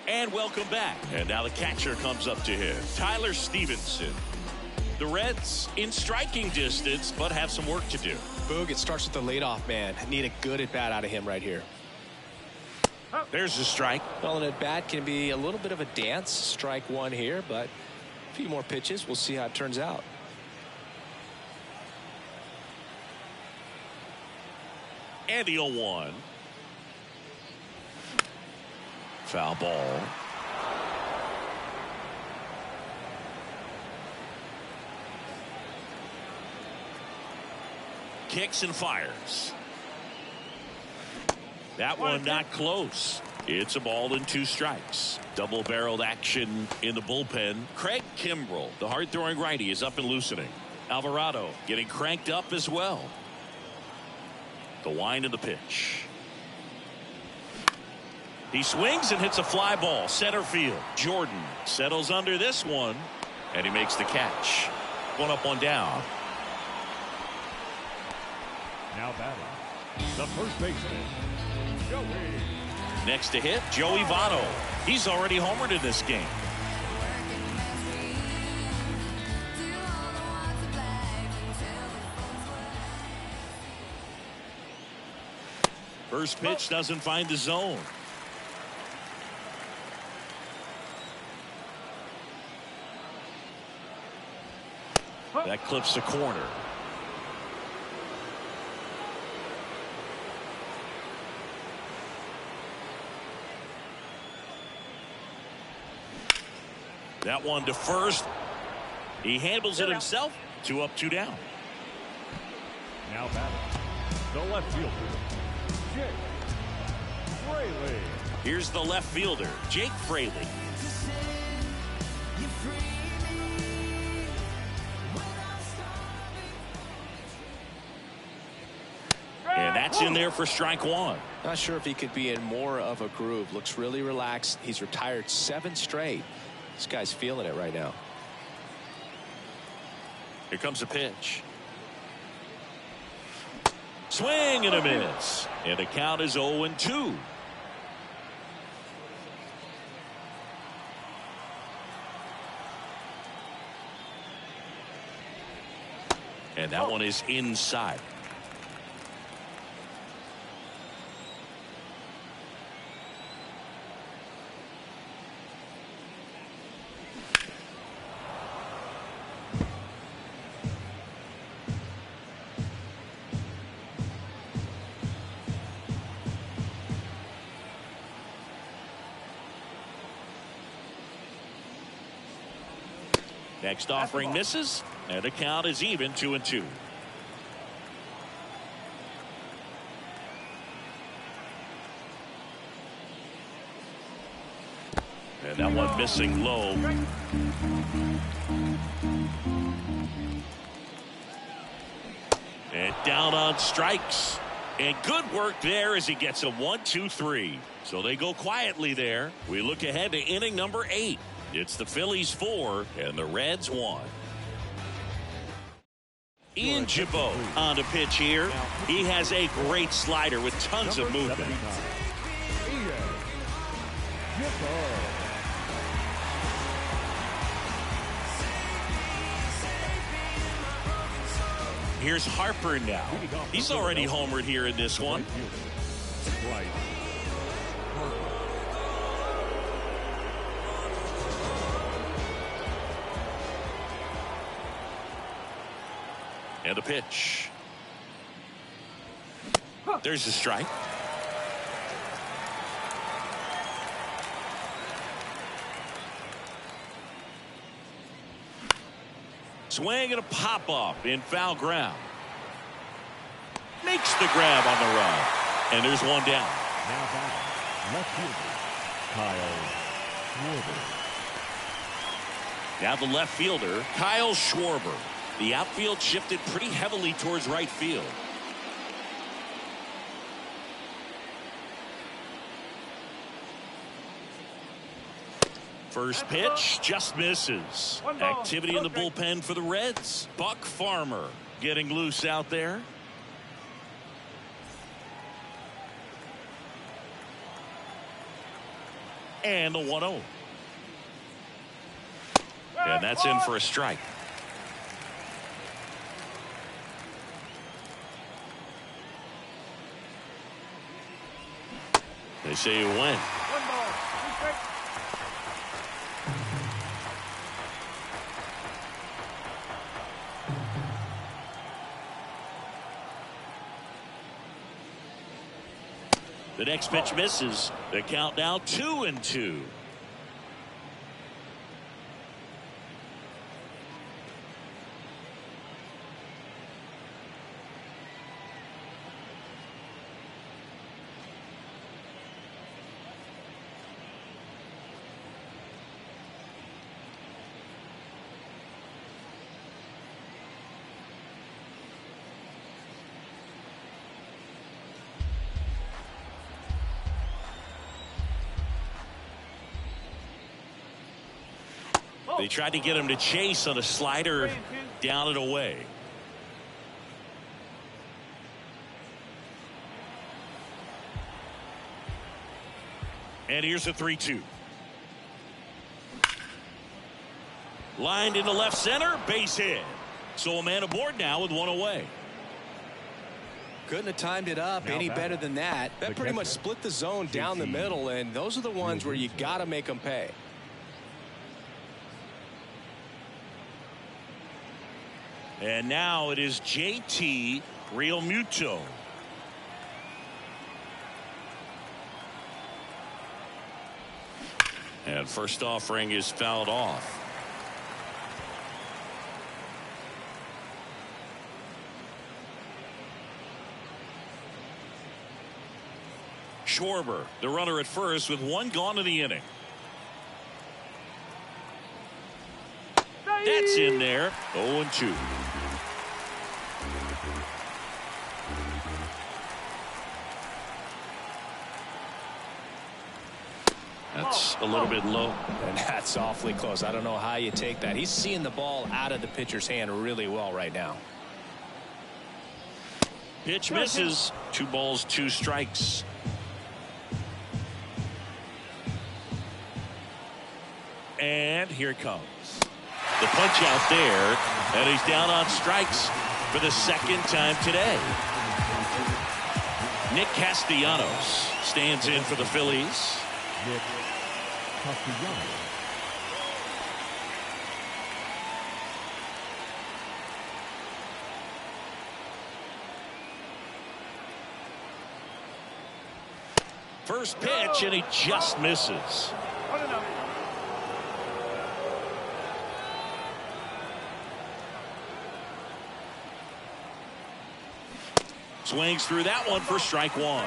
And welcome back. And now the catcher comes up to him. Tyler Stevenson. The Reds in striking distance, but have some work to do.
Boog, it starts with the leadoff man. Need a good at bat out of him right here.
There's the strike.
Well, an at bat can be a little bit of a dance. Strike 1 here, but a few more pitches. We'll see how it turns out.
And the 0-1. Foul ball. Kicks and fires. That one not close. It's a ball and 2 strikes. Double-barreled action in the bullpen. Craig Kimbrell, the hard-throwing righty, is up and loosening. Alvarado getting cranked up as well. The wind of the pitch. He swings and hits a fly ball. Center field. Jordan settles under this one, and he makes the catch. 1 up, 1 down.
Now batting. The first baseman, Joey.
Next to hit, Joey Votto. He's already homered in this game. First pitch doesn't find the zone. That clips the corner. That one to first. He handles it himself. 2 up, 2 down.
Now batting. The left fielder, Jake Fraley.
Here's the left fielder, Jake Fraley. And that's in there for strike one.
Not sure if he could be in more of a groove. Looks really relaxed. He's retired 7 straight. This guy's feeling it right now.
Here comes a pitch. Swing and a miss. And the count is 0-2. And that one is inside. Next offering misses, and the count is even 2-2. And that one missing low. And down on strikes. And good work there as he gets a 1-2-3. So they go quietly there. We look ahead to inning number 8. It's the Phillies 4 and the Reds 1. Ian Gibaut on the pitch here. He has a great slider with tons of movement. Here's Harper now. He's already homered here in this one. And a pitch. There's a strike. Swing and a pop-up in foul ground. Makes the grab on the run. And there's one down.
Now back, left fielder, Kyle Schwarber.
Now the left fielder, Kyle Schwarber. The outfield shifted pretty heavily towards right field. First pitch just misses. Activity in the bullpen for the Reds. Buck Farmer getting loose out there. And the 1-0. And that's in for a strike. They say you win. The next pitch misses. The count now 2-2. They tried to get him to chase on a slider down and away. And here's a 3-2. Lined into left center, base hit. So a man aboard now with one away.
Couldn't have timed it up any better than that. That pretty much split the zone down the middle, and those are the ones where you got to make them pay.
And now it is JT Realmuto. And first offering is fouled off. Schwarber, the runner at first with one gone in the inning. That's in there. 0-2. That's a little bit low.
And that's awfully close. I don't know how you take that. He's seeing the ball out of the pitcher's hand really well right now.
Pitch misses. 2 balls, 2 strikes. And here it comes. The punch out there, and he's down on strikes for the second time today. Nick Castellanos stands in for the Phillies.
Nick Castellanos.
First pitch, and he just misses. Swings through that one for strike 1.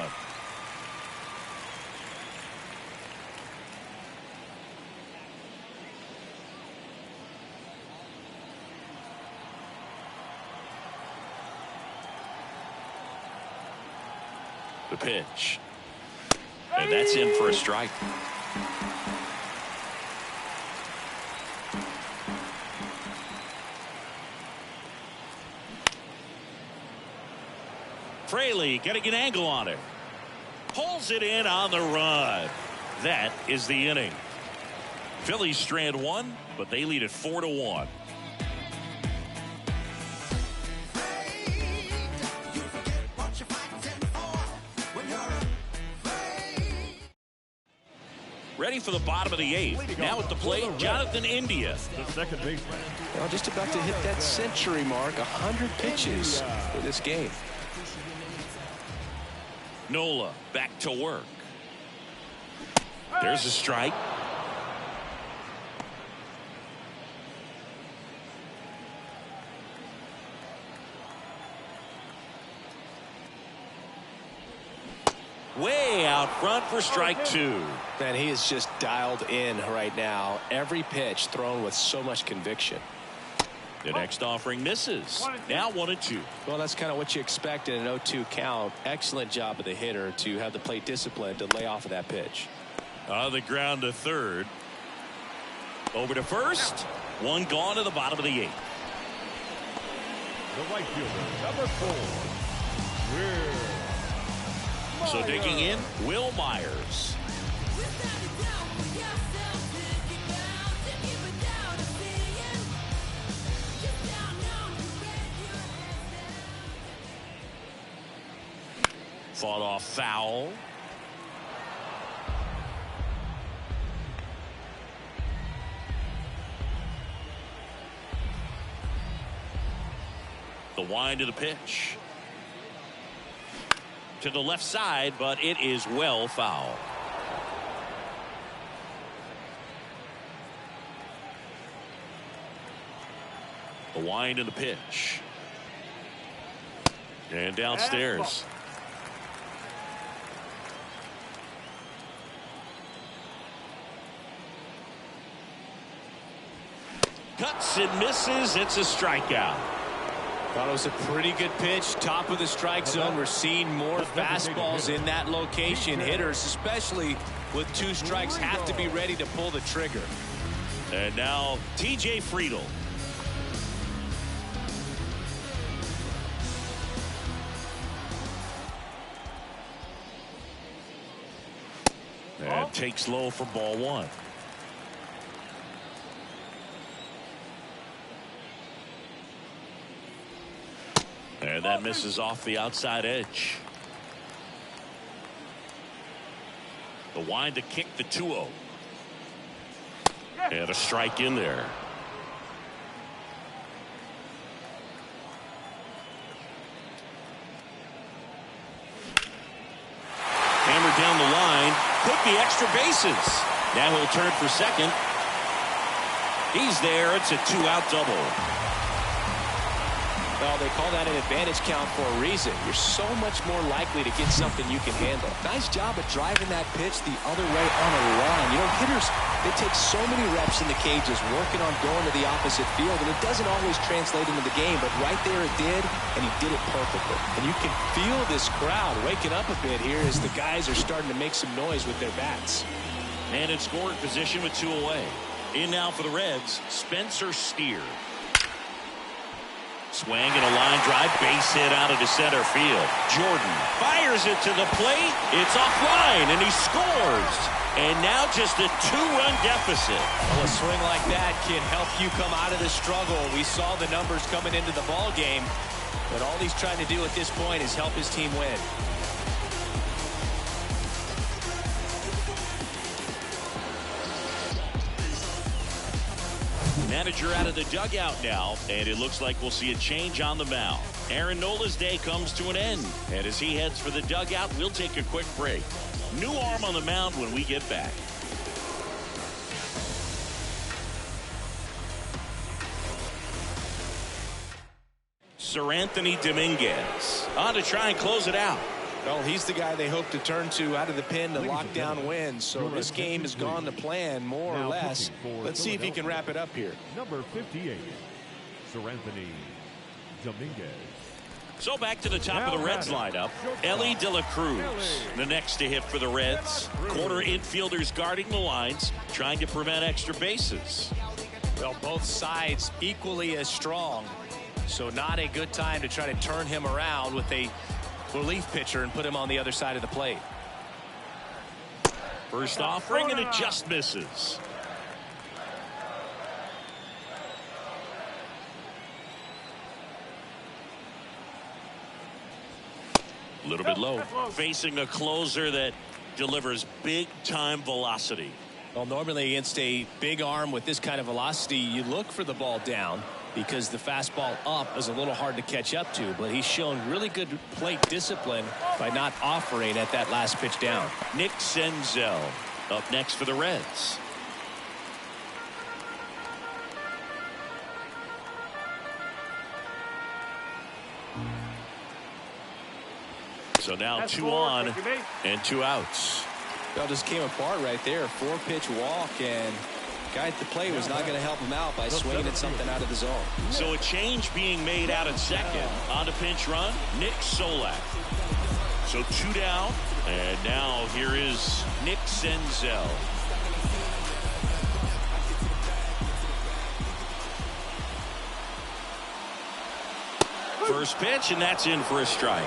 The pitch. And that's in for a strike. Fraley getting an angle on it. Pulls it in on the run. That is the inning. Phillies strand 1, but they lead it 4-1. Ready for the bottom of the 8th. Now at the plate, Jonathan India.
The second baseman.
Well, just about to hit that century mark. 100 pitches for this game.
Nola back to work. There's a strike. Way out front for strike 2.
Man, he is just dialed in right now. Every pitch thrown with so much conviction.
The next offering misses. Now 1-2.
Well, that's kind of what you expect in an 0-2 count. Excellent job of the hitter to have the plate discipline to lay off of that pitch.
On the ground to third. Over to first. One gone to the bottom of the 8th.
The right fielder, number 4. Will
So digging in, Will Myers. Fought off foul. The wind of the pitch. To the left side, but it is well foul. The wind of the pitch. And downstairs. Cuts and misses. It's a strikeout.
Thought it was a pretty good pitch. Top of the strike zone. We're seeing more fastballs in that location. Hitters, especially with 2 strikes, have to be ready to pull the trigger.
And now T.J. Friedl. And takes low for ball 1. And that misses off the outside edge. The wind to kick the 2-0. And a strike in there. Hammered down the line. Could be extra bases. Now he'll turn for second. He's there. It's a 2-out double.
Well, they call that an advantage count for a reason. You're so much more likely to get something you can handle. Nice job of driving that pitch the other way on a run. You know, hitters, they take so many reps in the cages working on going to the opposite field, and it doesn't always translate into the game, but right there it did, and he did it perfectly. And you can feel this crowd waking up a bit here as the guys are starting to make some noise with their bats.
And in scoring position with 2 away. In now for the Reds, Spencer Steer. Swing and a line drive, base hit out into center field. Jordan fires it to the plate. It's offline, and he scores. And now just a 2-run deficit.
Well, a swing like that can help you come out of the struggle. We saw the numbers coming into the ball game, but all he's trying to do at this point is help his team win.
Manager out of the dugout now, and it looks like we'll see a change on the mound. Aaron Nola's day comes to an end, and as he heads for the dugout, we'll take a quick break. New arm on the mound when we get back. Sir Anthony Dominguez on to try and close it out.
Well, he's the guy they hope to turn to out of the pen to lock down wins. So this game has gone to plan, more or less. Let's see if he can wrap it up here.
Number 58, Sir Anthony Dominguez.
So back to the top of the Reds lineup. Ellie De La Cruz, the next to hit for the Reds. Corner infielders guarding the lines, trying to prevent extra bases.
Well, both sides equally as strong. So not a good time to try to turn him around with a relief pitcher and put him on the other side of the plate.
First offering, and it just misses. A little bit low. Facing a closer that delivers big-time velocity.
Well, normally against a big arm with this kind of velocity, you look for the ball down because the fastball up is a little hard to catch up to, but he's shown really good plate discipline by not offering at that last pitch down.
Nick Senzel up next for the Reds. So now 2 on and 2 outs.
Well, just came apart right there. 4-pitch walk, and guy at the plate was not going to help him out by swinging at something out of the zone.
So a change being made out at second. On to pinch run, Nick Solak. So 2 down, and now here is Nick Senzel. First pitch, and that's in for a strike.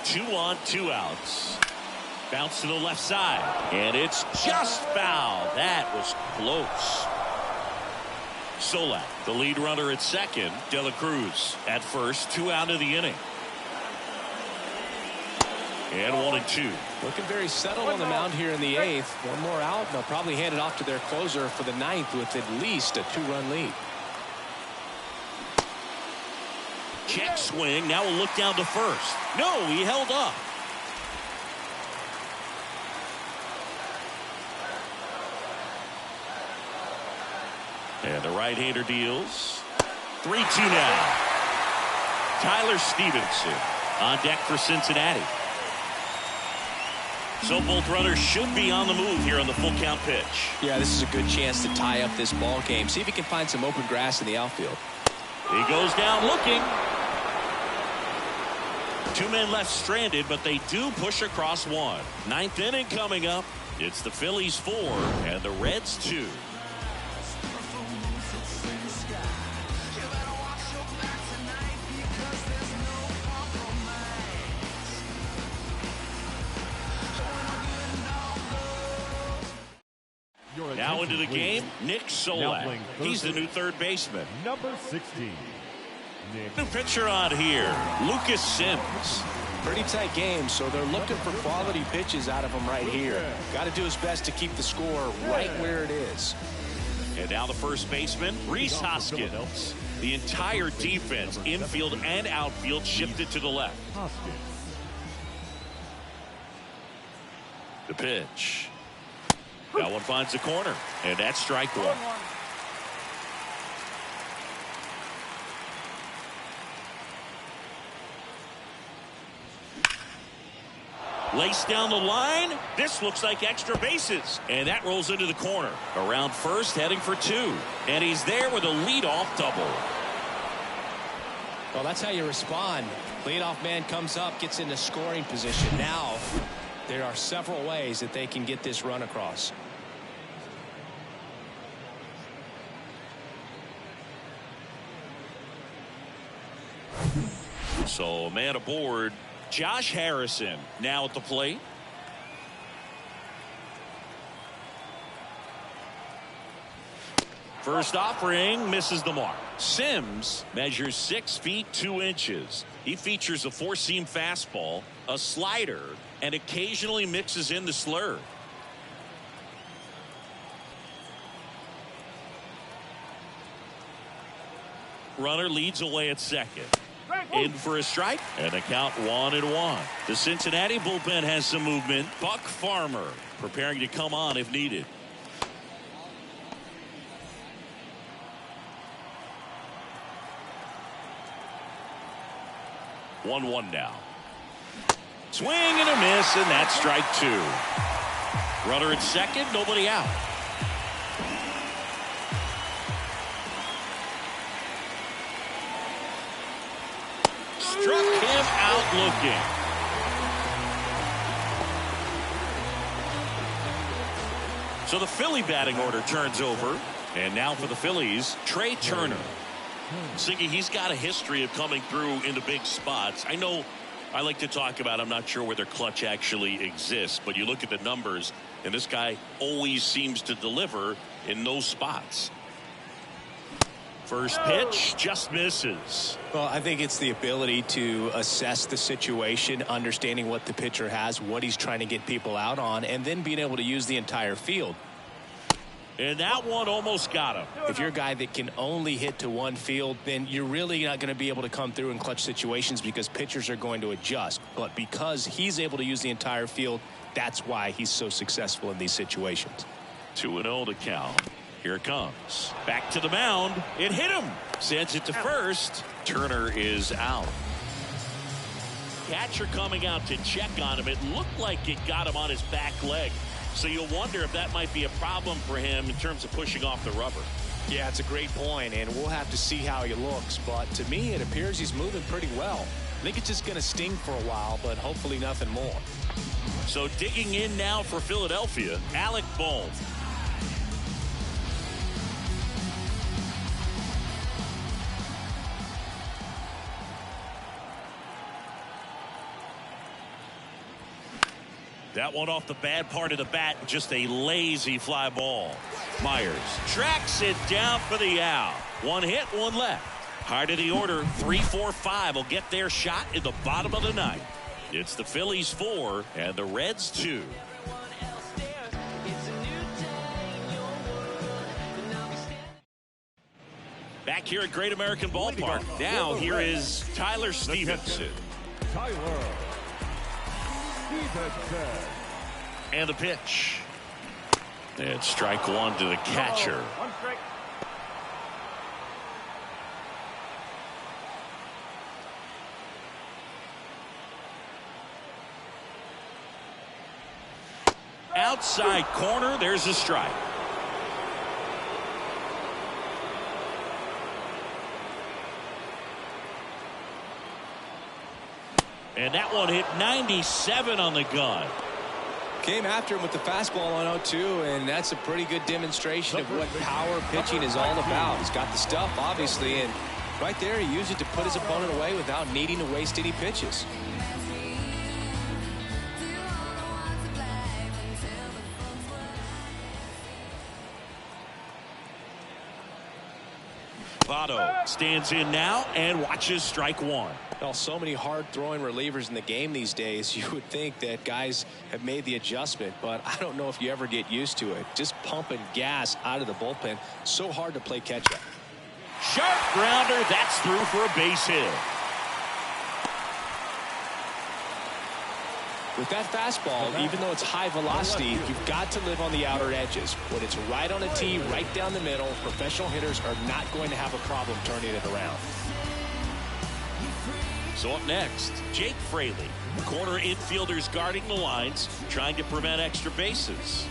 Two on, 2 outs. Bounce to the left side, and it's just foul. That was close. Solak, the lead runner at second. De La Cruz at first. 2 out of the inning. And 1 and 2.
Looking very settled on the mound here in the 8th. 1 more out, and they'll probably hand it off to their closer for the 9th with at least a 2-run lead.
Check swing. Now we'll look down to first. No, he held up. And the right-hander deals. 3-2 now. Tyler Stevenson on deck for Cincinnati. So both runners should be on the move here on the full count pitch.
Yeah, this is a good chance to tie up this ball game. See if he can find some open grass in the outfield.
He goes down looking. 2 men left stranded, but they do push across 1. 9th inning coming up. It's the Phillies 4 and the Reds 2. Now into the game, Nick Solak. He's the new third baseman.
Number 16.
New pitcher on here, Lucas Sims.
Pretty tight game, so they're looking for quality pitches out of him right here. Got to do his best to keep the score right where it is.
And now the first baseman, Rhys Hoskins. The entire defense, infield and outfield, shifted to the left. The pitch. That one finds the corner, and that's strike one. Laced down the line. This looks like extra bases. And that rolls into the corner. Around first, heading for two. And he's there with a leadoff double.
Well, that's how you respond. Leadoff man comes up, gets into scoring position. Now, there are several ways that they can get this run across.
So, man aboard. Josh Harrison now at the plate. First offering misses the mark. Sims measures 6 feet 2 inches. He features a four-seam fastball, a slider, and occasionally mixes in the slurve. Runner leads away at second. In for a strike, and the count 1-1. The Cincinnati bullpen has some movement. Buck Farmer preparing to come on if needed. One now. Swing and a miss, and that's strike two. Runner at second, nobody out. Struck him out looking. So the Philly batting order turns over. And now for the Phillies, Trey Turner. Siggy, he's got a history of coming through into big spots. I know I like to talk about, I'm not sure where their clutch actually exists, but you look at the numbers, and this guy always seems to deliver in those spots. First pitch just misses.
Well, I think it's the ability to assess the situation, understanding what the pitcher has, what he's trying to get people out on, and then being able to use the entire field.
And that one almost got him.
If you're a guy that can only hit to one field, then you're really not going to be able to come through in clutch situations because pitchers are going to adjust. But because he's able to use the entire field, that's why he's so successful in these situations.
2-0 to count. Here it comes. Back to the mound. It hit him. Sends it to first. Turner is out. Catcher coming out to check on him. It looked like it got him on his back leg. So you'll wonder if that might be a problem for him in terms of pushing off the rubber.
Yeah, it's a great point, and we'll have to see how he looks. But to me, it appears he's moving pretty well. I think it's just going to sting for a while, but hopefully nothing more.
So digging in now for Philadelphia, Alec Bohm. That one off the bad part of the bat, just a lazy fly ball. Myers tracks it down for the out. One hit, one left. High of the order, 3-4-5 will get their shot in the bottom of the ninth. It's the Phillies 4 and the Reds 2. Back here at Great American Ballpark. Now here is Tyler Stevenson.
Tyler.
And the pitch. And strike one to the catcher. Outside corner, there's a strike. And that one hit 97 on the gun.
Came after him with the fastball on 0-2, and that's a pretty good demonstration of what power pitching is all about. He's got the stuff, obviously, and right there he used it to put his opponent away without needing to waste any pitches.
Votto stands in now and watches strike one.
Well, so many hard-throwing relievers in the game these days, you would think that guys have made the adjustment, but I don't know if you ever get used to it. Just pumping gas out of the bullpen, so hard to play catch-up.
Sharp grounder, that's through for a base hit.
With that fastball, even though it's high velocity, you've got to live on the outer edges. When it's right on a tee, right down the middle, professional hitters are not going to have a problem turning it around.
So up next, Jake Fraley. Corner infielders guarding the lines, trying to prevent extra bases.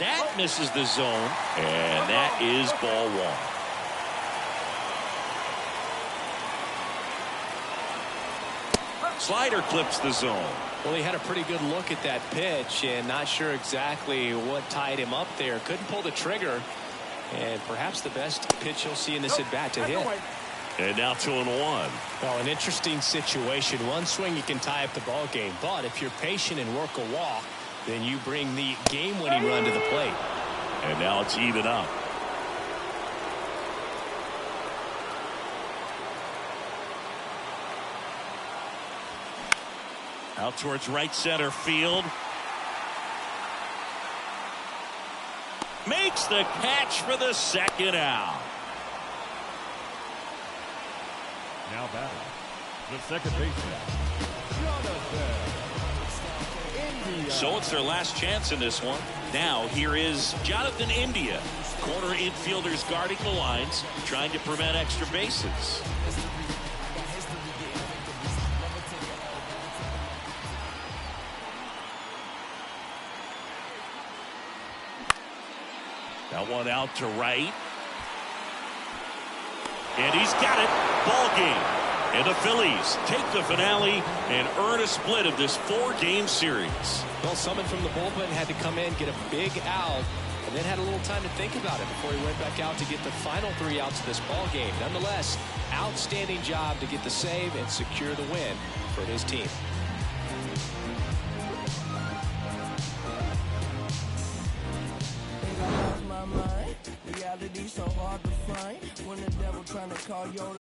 That misses the zone, and that is ball one. Slider clips the zone.
Well, he had a pretty good look at that pitch and not sure exactly what tied him up there. Couldn't pull the trigger, and perhaps the best pitch you'll see in this at-bat to hit.
And now 2-1.
Well, an interesting situation. One swing you can tie up the ball game, but if you're patient and work a walk, then you bring the game-winning run to the plate.
And now it's even up. Out towards right center field. Makes the catch for the second out.
Now batting, the second baseman, Jonathan.
So it's their last chance in this one. Now here is Jonathan India. Corner infielders guarding the lines, trying to prevent extra bases. That one out to right. And he's got it. Ball game. And the Phillies take the finale and earn a split of this 4-game series.
Well, someone from the bullpen had to come in, get a big out, and then had a little time to think about it before he went back out to get the final 3 outs of this ball game. Nonetheless, outstanding job to get the save and secure the win for his team.
Reality so hard to find when the devil trying to call your